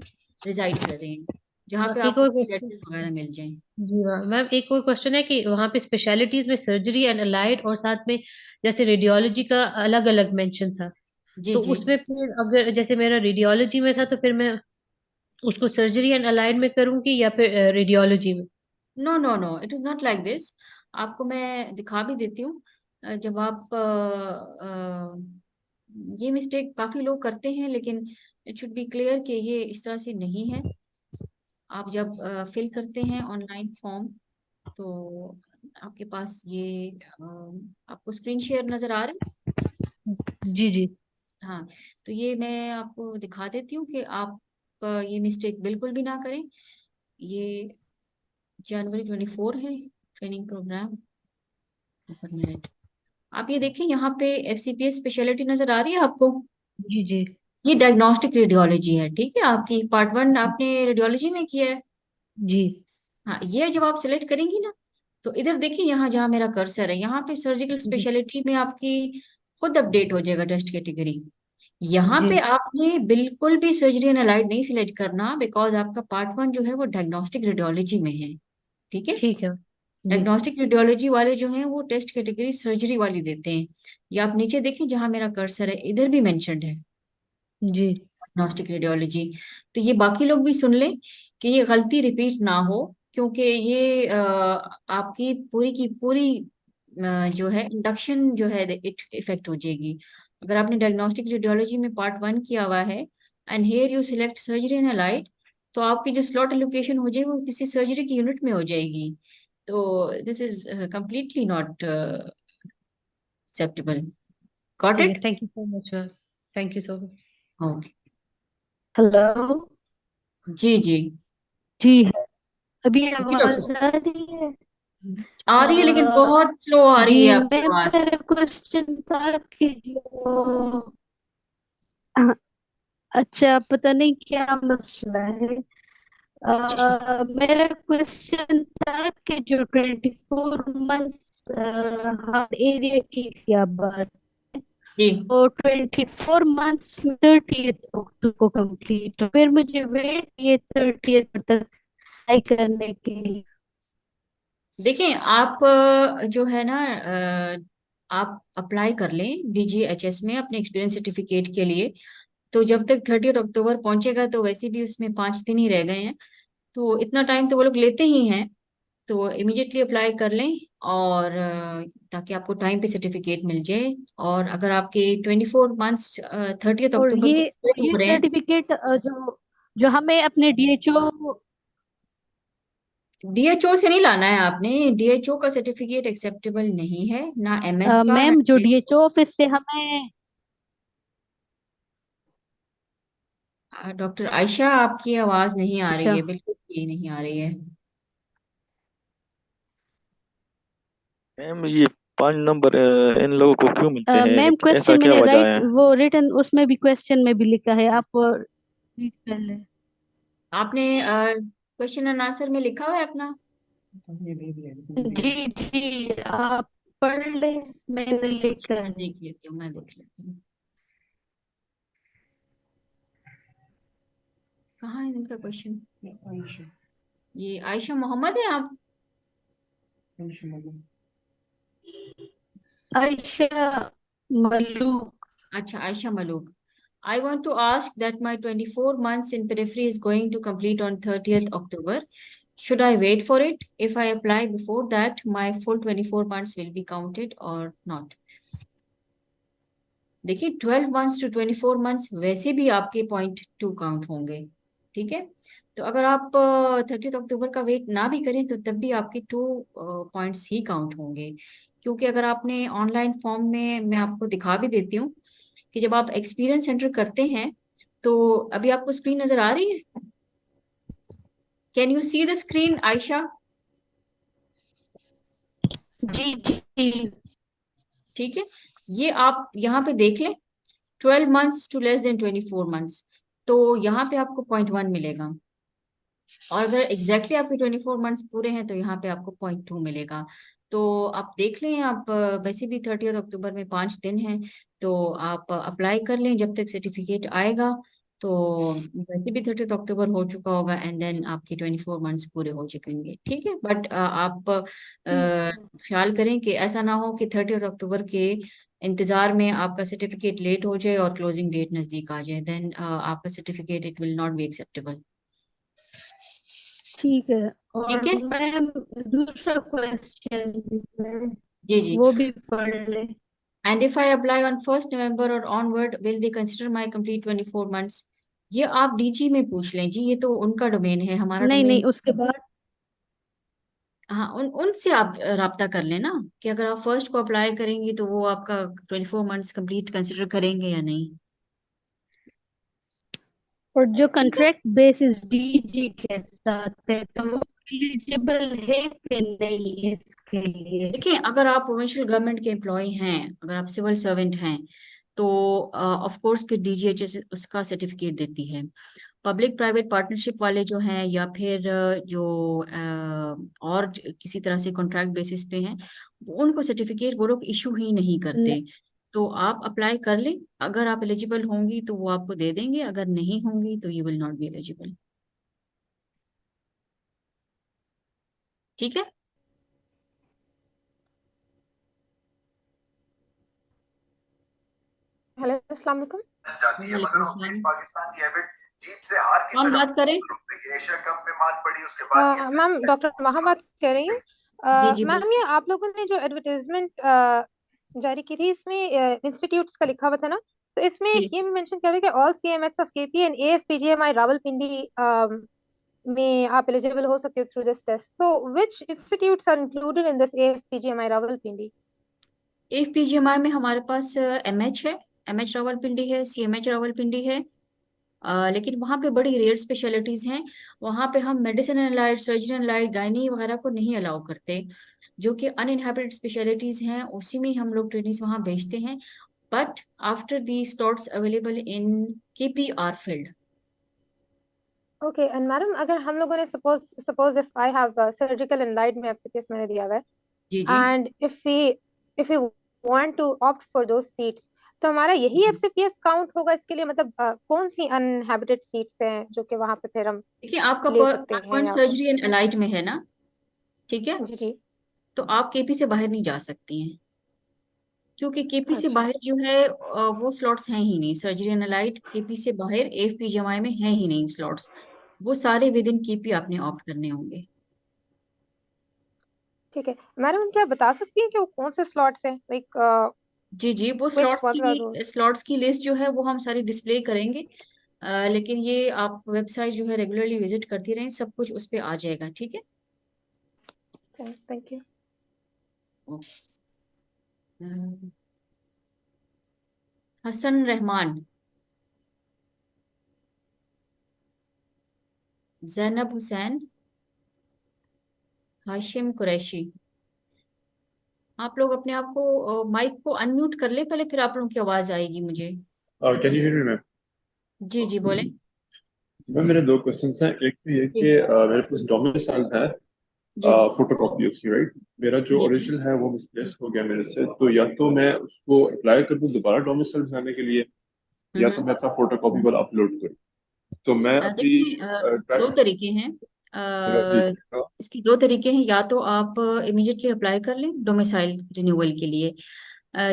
रिजाइड कर रहे हैं, जहाँ पे एक आपको और कोई क्वेश्चन। लेटर वगैरह मिल जाए। जी मैम, एक और क्वेश्चन है कि वहाँ पे स्पेशलिटीज में सर्जरी एंड अलाइड और साथ में जैसे रेडियोलॉजी का अलग अलग मेंशन था। जी तो जी। उसमें फिर अगर जैसे मेरा रेडियोलॉजी में था, तो फिर मैं उसको सर्जरी एंड अलाइड में करूंगी या फिर रेडियोलॉजी में? No no no, it is not like this. आपको मैं दिखा भी देती हूँ। जब आप ये मिस्टेक काफी लोग करते हैं, लेकिन इट शुड बी क्लियर कि ये इस तरह से नहीं है। आप जब फिल करते हैं ऑनलाइन फॉर्म, तो आपके पास ये आपको स्क्रीन शेयर नजर आ रहे हैं। जी जी। हाँ, तो ये मैं आपको दिखा देती हूँ कि आप ये मिस्टेक बिल्कुल भी ना करें। ये January 24 है, ट्रेनिंग प्रोग्राम ऊपर मेरिट। आप ये देखें, यहाँ पे FCPS स्पेशलिटी नजर आ रही है आपको। जी जी। ये डायग्नोस्टिक रेडियोलॉजी है, ठीक है। आपकी पार्ट 1 आपने रेडियोलॉजी में किया है। जी हाँ, ये जब आप सिलेक्ट करेंगी ना, तो इधर देखिए, यहाँ जहाँ मेरा कर्सर है, यहाँ पे सर्जिकल जी स्पेशलिटी में आपकी खुद अपडेट हो जाएगा टेस्ट कैटेगरी। यहाँ जी। पे आपने बिल्कुल भी सर्जरी एंड अलाइड नहीं सिलेक्ट करना, बिकॉज आपका पार्ट 1 जो है वो डायग्नोस्टिक रेडियोलॉजी में है। ठीक है। ठीक है। जी डायग्नोस्टिक रेडियोलॉजी वाले जो हैं वो टेस्ट कैटेगरी सर्जरी वाली देते हैं। या आप नीचे देखें जहां मेरा कर्सर है, इधर भी मेंशन्ड है जी। Diagnostic radiology. तो ये बाकी लोग भी सुन लें कि ये गलती रिपीट ना हो, क्योंकि ये आपकी पूरी की पूरी जो है इंडक्शन जो है इफेक्ट हो जाएगी। अगर आपने डायग्नोस्टिक रेडियोलॉजी में पार्ट 1 किया हुआ है and here you select surgery and allied, तो आपकी जो स्लॉट एलोकेशन हो जाएगी वो किसी सर्जरी की यूनिट में हो जाएगी। तो this is completely not acceptable. Got ठीक है, it? Thank you so much ma'am. Thank you so much. Okay. Hello. जी जी जी है। अभी जी डॉक्टर, आवाज आ रही है? आ रही है लेकिन अ, बहुत स्लो आ जी रही है आपकी मैम, आवाज। मेरा क्वेश्चन था कि जो अच्छा, पता नहीं क्या मसला है। मेरा क्वेश्चन था कि जो 24 मंथ्स हर एरिया की क्या बात, जी और 24 मंथ्स में 30th अक्टूबर को कंप्लीट, फिर मुझे वेट ये 30th तक अप्लाई करने के लिए। देखें, आप जो है ना, आप अप्लाई कर लें DGHS में अपने एक्सपीरियंस सर्टिफिकेट के लिए। तो जब तक 30 अक्टूबर पहुंचेगा, तो वैसे भी उसमें 5 दिन ही रह गए हैं, तो इतना टाइम तो वो लोग लेते ही हैं। तो इमीडिएटली अप्लाई कर लें, और ताकि आपको टाइम पे सर्टिफिकेट मिल जाए। और अगर आपके 24 मंथ्स 30 और अक्टूबर को पूरे ये हो रहे हैं। सर्टिफिकेट जो जो हमें अपने DHO, DHO से नहीं लाना है आपने, DHO का सर्टिफिकेट एक्सेप्टेबल नहीं है, ना MS का ना मैम जो DHO। DHO ऑफिस से हमें। डॉक्टर आयशा, आपकी आवाज नहीं आ रही अच्छा है, बिल्कुल भी नहीं आ रही है। मैम ये 5 नंबर इन लोगों को क्यों मिलते हैं? मैम, ऐसा क्वेश्चन क्या मैंने वजह राइट है? वो रिटर्न उसमें भी क्वेश्चन में भी लिखा है, आप रीड कर लें। आपने क्वेश्चन एंड आंसर में लिखा हुआ है अपना। जी जी, आप पढ़ ले, मैंने लिखा है। देख लेती हूँ, मैं देख लेती हूँ। कहाँ है इनका क्वेश्चन? ये आयशा मोहम्मद है आप? आयशा मलूक। अच्छा, Aisha Maluk. I want to ask that my 24 months in periphery is going to complete on 30th October. Should I wait for it? If I apply before that, my full 24 months will be counted or not? देखिए 12 months to 24 months वैसे भी आपके 0.2 काउंट होंगे, ठीक है। तो अगर आप 30 अक्टूबर का वेट ना भी करें तो तब भी आपके 2 पॉइंट्स ही काउंट होंगे, क्योंकि अगर आपने ऑनलाइन फॉर्म में, मैं आपको दिखा भी देती हूँ कि जब आप एक्सपीरियंस एंटर करते हैं तो अभी आपको स्क्रीन नजर आ रही है? Can you see the screen Ayesha? जी जी। ठीक है, ये आप यहाँ पे देख लें, 12 months to less than 24 months, तो यहाँ पे आपको 0.1 मिलेगा, और अगर एग्जैक्टली आपके 24 मंथ्स पूरे हैं तो यहाँ पे आपको 0.2 मिलेगा। तो आप देख लें, आप वैसे भी 30 अक्टूबर में 5 दिन हैं, तो आप अप्लाई कर लें जब तक सर्टिफिकेट आएगा। तो वैसे भी 30 अक्टूबर हो चुका होगा एंड देन आपके 24 मंथ्स पूरे हो चुकेंगे, ठीक है। बट आप ख्याल करें कि ऐसा ना हो कि 30 अक्टूबर के इंतजार में आपका सर्टिफिकेट लेट हो जाए और क्लोजिंग डेट नजदीक आ जाए, देन आपका certificate it will not be acceptable. ठीक है। ठीक और है, मैम दूसरा क्वेश्चन जी जी। वो भी पढ़ ले। And if I apply on 1st November or onward, will they consider my complete 24 months? ये आप डीजी में पूछ लें जी, ये तो उनका डोमेन है, हमारा नहीं डोमेन। नहीं, उसके बाद हाँ, उनसे आप राब्ता कर लें ना, कि अगर आप फर्स्ट को अप्लाई करेंगी तो वो आपका 24 मंथ्स कंप्लीट कंसिडर करेंगे या नहीं। और जो ठीक है, कॉन्ट्रैक्ट बेसिस डीजी के साथ है तो वो एलिजिबल है कि नहीं इसके लिए? देखिए अगर आप प्रोविंशियल गवर्नमेंट के एम्प्लॉय हैं, अगर आप सिविल सर्वेंट हैं, तो ऑफ कोर्स फिर डीजीएचएस उसका सर्टिफिकेट देती है। पब्लिक प्राइवेट पार्टनरशिप वाले जो हैं, या फिर जो और किसी तरह से कॉन्ट्रैक्ट बेसिस पे हैं, उनको सर्टिफिकेट वो लोग इशू ही नहीं करते। तो आप अप्लाई कर लें, अगर आप एलिजिबल होंगी तो वो आपको दे देंगे, अगर नहीं होंगी तो you will not be eligible. ठीक है, हेलो अस्सलाम वालेकुम। जाती है मगर हॉकी पाकिस्तान की हैबिट जीत से हार की हम तरफ बात करें। एशिया कप में मात पड़ी, उसके बाद ये मैम डॉक्टर महा बात कह रही हूँ। जी जी मैम ये आप लोगों ने जो एडवर्टाइजमेंट जारी की थी इसमें इंस्टीट्यूट्स का लिखा हुआ था ना, तो इसमें जी। ये मेंशन किया हुआ है कि all CMS of KP and AFPGMI Rawalpindi में आप एलिजिबल हो सकते हो through this test. So which institutes are included in this AFPGMI Rawalpindi? FPGMI में हमारे पास एमएच है, एमएच रावलपिंडी है, सीएमएच रावलपिंडी है, लेकिन वहाँ पे बड़ी रेयर स्पेशलिटीज हैं। वहाँ पे हम medicine allied, surgery allied, gynae वगैरह को नहीं अलाउ करते, जो कि अनइनहैबिटेड स्पेशलिटीज हैं, उसी में हम लोग ट्रेनिंग्स वहाँ भेजते हैं। But after the slots available in KPR field. Okay and madam अगर हम लोगों ने suppose if I have surgical and light में एफसीपीएस मैंने दिया हुआ है, जी जी। And if we want to opt for those seats, तो हमारा यही एफसीपीएस काउंट होगा इसके लिए? मतलब कौन सी अनहैबिटेड सीट्स हैं जो कि वहां पे फिर हम देखिए आपका ले सकते हैं पॉइंट या सर्जरी एंड अलाइट में है ना, ठीक है, जी जी। तो आप केपी से बाहर नहीं जा सकती हैं, क्योंकि केपी से अच्छा बाहर जो है वो स्लॉट्स हैं ही नहीं। सर्जरी एंड अलाइड केपी से बाहर एफपीजीएमआई में है ही नहीं स्लॉट्स, वो सारे विद इन केपी आपने ऑप्ट करने होंगे। ठीक है मैडम, क्या बता सकती हैं कि वो कौन से स्लॉट्स हैं? लाइक जी जी, वो which what are those? Slots की लिस्ट जो है वो हम सारी डिस्प्ले करेंगे, लेकिन ये आप वेबसाइट जो है रेगुलरली विजिट करती रहें, सब कुछ उस पे आ जाएगा, ठीक है। Thank you. हसन रहमान, जैनब हुसैन, हाशिम कुरैशी, आप लोग अपने आप को माइक को अनम्यूट कर ले पहले, फिर आप लोगों की आवाज आएगी मुझे। Can you hear me ma'am? जी जी बोले। मैम मेरे दो क्वेश्चंस हैं। एक तो ये कि मेरे पास डोमिसाइल है जी फोटोकॉपी उसकी, राइट? मेरा जो जी ओरिजिनल है वो मिसप्लेस हो गया मेरे से, तो या तो मैं उसको अप्लाई कर दूं दोबारा डोमिसाइल बनाने के लिए, या तो मैं अपना फोटोकॉपी वाला अपलोड करूं। तो मैं अभी देखिए दो तरीके हैं। इसके दो तरीके हैं, या तो आप इमीडिएटली अप्लाई कर लें डोमिसाइल रिन्यूअल के लिए,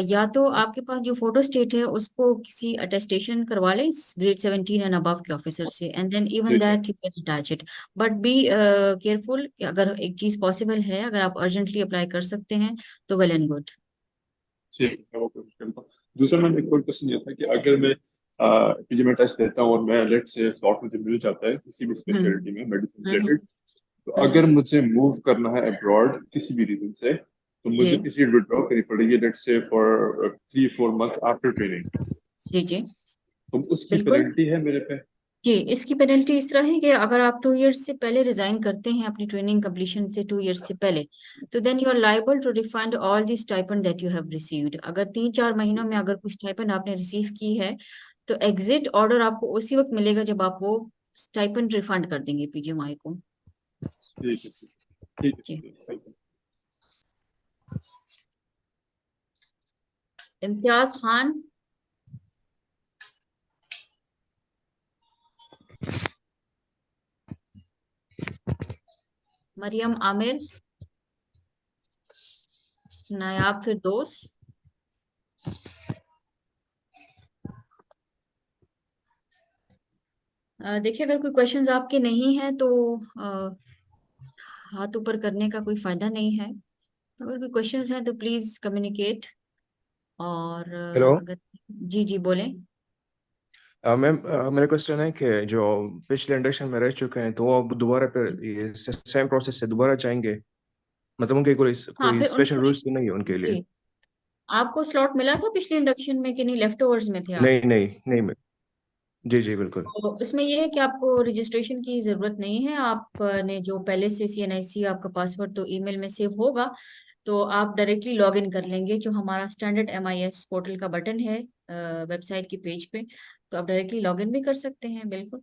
या तो आपके पास जो फोटो स्टेट है उसको किसी अटेस्टेशन करवा लें ग्रेड 17 एंड अबव के ऑफिसर से, एंड देन इवन ठीक है that you can attach it. But be careful, अगर एक चीज पॉसिबल है, अगर आप अर्जेंटली अप्लाई कर सकते हैं तो वेल एंड गुड। ठीक है, वो कोशिश करता हूँ। दूसरा मैम एक और क्वेश्चन ये था कि अगर मैं पीजी में टेस्ट देता हूँ और मैं लेट से स्लॉट मुझे मिल जाता है किसी भी स्पेशलिटी में मेडिसिन रिलेटेड, तो अगर मुझे मूव करना है अब्रॉड किसी भी रीजन से, तो मुझे जी किसी विड्रॉ करनी पड़ेगी लेट से फॉर 3-4 मंथ आफ्टर ट्रेनिंग, जी जी तो उसकी बिल्कुल। पेनल्टी है मेरे पे? जी, इसकी पेनल्टी इस तरह है कि अगर आप 2 इयर्स से पहले रिजाइन करते हैं अपनी ट्रेनिंग कंप्लीशन से 2 इयर्स से पहले, तो then you are liable to refund all the stipend that you have received. अगर 3-4 महीनों में अगर कुछ स्टाइपेंड आपने रिसीव की है, तो एग्जिट ऑर्डर आपको उसी वक्त मिलेगा जब आप वो स्टाइपेंड रिफंड कर देंगे पीजीएमआई को। ठीक है ठीक है जी। Thank you. इम्तियाज खान, मरियम आमिर, नायाब फिरदौस, देखिए अगर कोई क्वेश्चंस आपके नहीं हैं तो हाथ ऊपर करने का कोई फायदा नहीं है। अगर कोई क्वेश्चंस हैं तो प्लीज कम्युनिकेट। और हेलो अगर जी जी बोलें। मैम, मेरा क्वेश्चन है कि जो पिछले इंडक्शन में रह चुके हैं तो वो अब दोबारा पर ये सेम प्रोसेस से दोबारा चाहेंगे? मतलब उनके कोई हाँ, कोई फिर स्पेशल उनको रूल्स तो नहीं है उनके लिए? जी, आपको स्लॉट मिला था पिछले इंडक्शन में कि नहीं, लेफ्ट ओवर्स में थे आप? नहीं नहीं नहीं मैं जी जी बिल्कुल। तो इसमें ये है कि आपको रजिस्ट्रेशन की जरूरत नहीं है। आपने जो पहले से सीएनआईसी आपका पासवर्ड तो ईमेल में सेव होगा, तो आप डायरेक्टली लॉग इन कर लेंगे। जो हमारा स्टैंडर्ड एमआईएस पोर्टल का बटन है वेबसाइट की पेज पे, तो आप डायरेक्टली लॉग इन भी कर सकते हैं, बिल्कुल।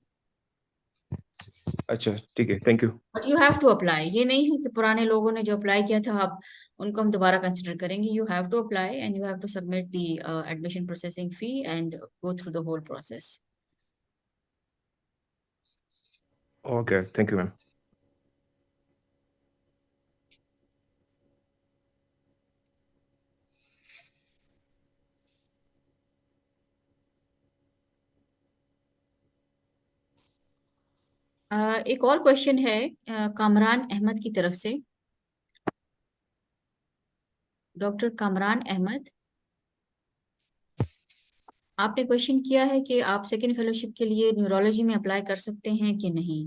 अच्छा ठीक है, thank you. But you have to apply, ये नहीं है कि पुराने लोगों ने जो अप्लाई किया था आप उनको हम दोबारा कंसिडर करेंगे। You have to apply and you have to submit the admission processing fee and go through the whole process. Okay thank you ma'am. एक और क्वेश्चन है कामरान अहमद की तरफ से। डॉक्टर कामरान अहमद, आपने क्वेश्चन किया है कि आप सेकेंड फेलोशिप के लिए न्यूरोलॉजी में अप्लाई कर सकते हैं कि नहीं।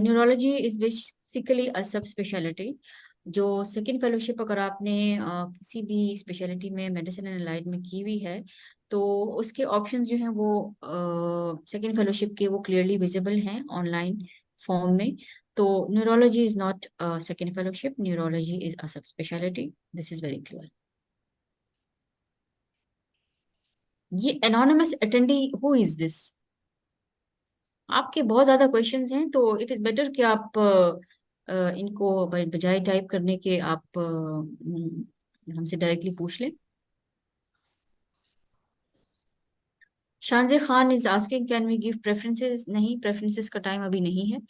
Neurology is basically a sub speciality. जो सेकेंड फेलोशिप अगर आपने किसी भी स्पेशलिटी में मेडिसिन एंड अलाइड में की हुई है, तो उसके ऑप्शंस जो हैं वो सेकेंड फेलोशिप के वो क्लियरली विजिबल हैं ऑनलाइन फॉर्म में। तो neurology is not second fellowship, neurology is a sub speciality, this is very clear. ये anonymous attendee who is this? आपके बहुत ज्यादा क्वेश्चंस हैं, तो इट इज बेटर कि आप इनको बजाय टाइप करने के आप हमसे डायरेक्टली पूछ लें। Shanze Khan is asking can we give preferences? नहीं, प्रेफरेंसेस का टाइम अभी नहीं है,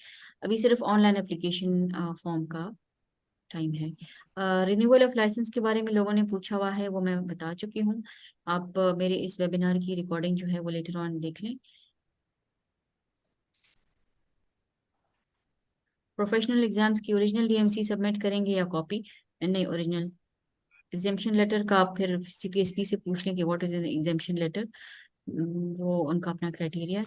अभी सिर्फ ऑनलाइन एप्लीकेशन फॉर्म का टाइम है। रिन्यूअल ऑफ लाइसेंस के बारे में लोगों ने पूछा हुआ है, वो मैं बता चुकी हूँ। आप मेरे इस वेबिनार की रिकॉर्डिंग जो है वो लेटर ऑन देख लें। प्रोफेशनल एग्जाम्स की ओरिजिनल डीएमसी सबमिट करेंगे या कॉपी? नहीं, ओरिजिनल। एग्जाम्शन लेटर का आप फिर सीपीएसपी से पूछ लें कि what is an exemption letter, वो उनका अपना क्राइटेरिया है।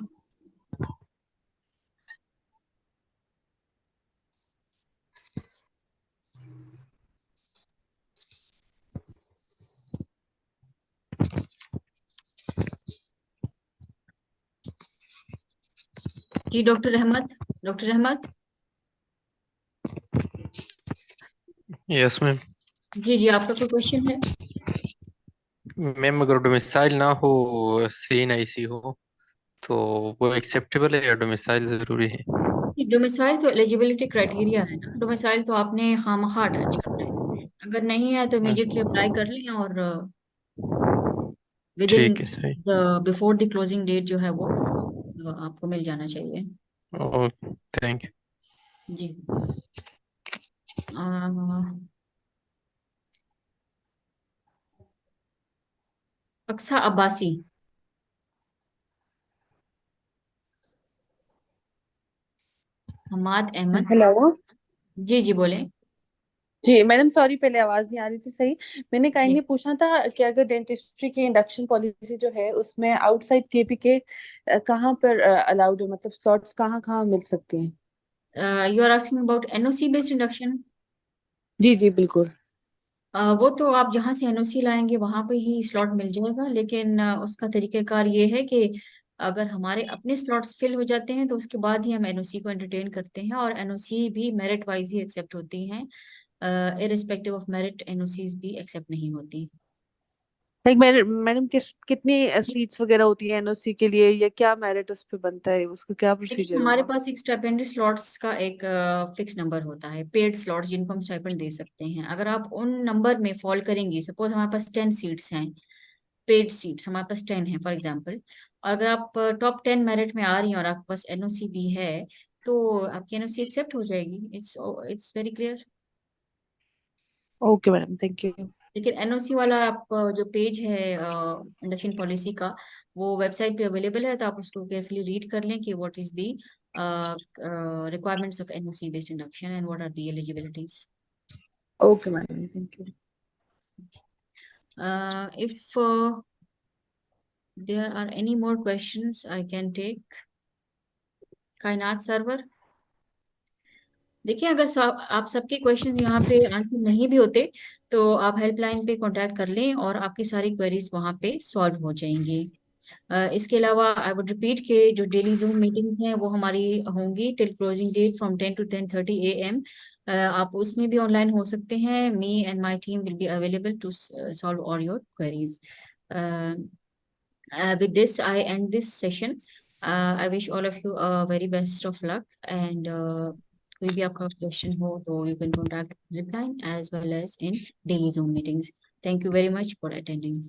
जी doctor Ahmed, doctor Ahmed. Yes ma'am. जी जी, आपका कोई क्वेश्चन है? मैम अगर डोमिसाइल ना हो, CNIC हो, तो वो एक्सेप्टेबल है या डोमिसाइल जरूरी है? डोमिसाइल तो एलिजिबिलिटी क्राइटेरिया है ना, डोमिसाइल तो आपने खामखा अटैच करना है। अगर नहीं है तो इमीडिएटली अप्लाई कर लें, और विद इन ठीक है सही। बिफोर द क्लोजिंग डेट जो है वो आपको मिल जाना चाहिए। Okay, thank you. जी। अह, अक्सा अब्बासी। हमाद अहमद। हेलो। जी जी बोले। जी मैडम, सॉरी पहले आवाज नहीं आ रही थी सही। मैंने जी। काइंडली पूछना था कि अगर डेंटिस्ट्री की इंडक्शन पॉलिसी जो है उसमें आउटसाइड केपीके कहाँ पर अलाउड है, मतलब स्लॉट्स कहाँ कहाँ मिल सकते हैं? You are asking about NOC based induction. जी जी बिल्कुल। वो तो आप जहाँ से एनओसी लाएंगे वहां पे ही स्लॉट मिल जाएगा, लेकिन उसका तरीकेकार ये है कि अगर हमारे अपने स्लॉट्स फिल हो जाते हैं तो उसके बाद ही हम एनओसी को एंटरटेन करते हैं, और एनओसी भी मेरिट वाइज ही एक्सेप्ट होती हैं। इरिस्पेक्टिव ऑफ मेरिट एनओसीज भी एक्सेप्ट नहीं होती। लाइक मैडम कितनी सीट्स वगैरह होती है एनओसी के लिए, या क्या मेरिट उस पे बनता है, उसका क्या देखिए, प्रोसीजर हमारे होगा? पास एक स्टाइपेंड स्लॉट्स का एक फिक्स नंबर होता है, पेड स्लॉट्स जिनको हम स्टाइपेंड दे सकते हैं। अगर आप उन नंबर में फॉल करेंगी, सपोज हमारे पास 10 सीट्स हैं, पेड सीट्स हमारे पास 10 है फॉर एग्जांपल, और अगर आप टॉप 10 मेरिट में आ रही हैं और आपके पास एनओसी भी है, तो आपकी एनओसी एक्सेप्ट हो जाएगी। It's very clear. Okay madam, thank you. लेकिन एनओसी वाला आप जो पेज है इंडक्शन पॉलिसी का, वो वेबसाइट पे अवेलेबल है, तो आप उसको केयरफुली रीड कर लें कि what is the requirements of NOC based induction and what are the eligibilities. Okay madam, thank you. If there are any more questions, I can take. कायनात सर्वर। देखिए, अगर आप सबके क्वेश्चंस यहाँ पे आंसर नहीं भी होते तो आप हेल्पलाइन पे कांटेक्ट कर लें और आपकी सारी क्वेरीज वहाँ पे सॉल्व हो जाएंगी। इसके अलावा आई वुड रिपीट के जो डेली जूम मीटिंग हैं वो हमारी होंगी till closing date from 10 to 10:30 AM। आप उसमें भी ऑनलाइन हो सकते हैं। Me and my team will be available to solve all your queries. With this, I end this session. I wish all of you a very best of luck, and कोई भी आपका क्वेश्चन हो तो you can contact helpline as well as in daily Zoom meetings. Thank you very much for attending.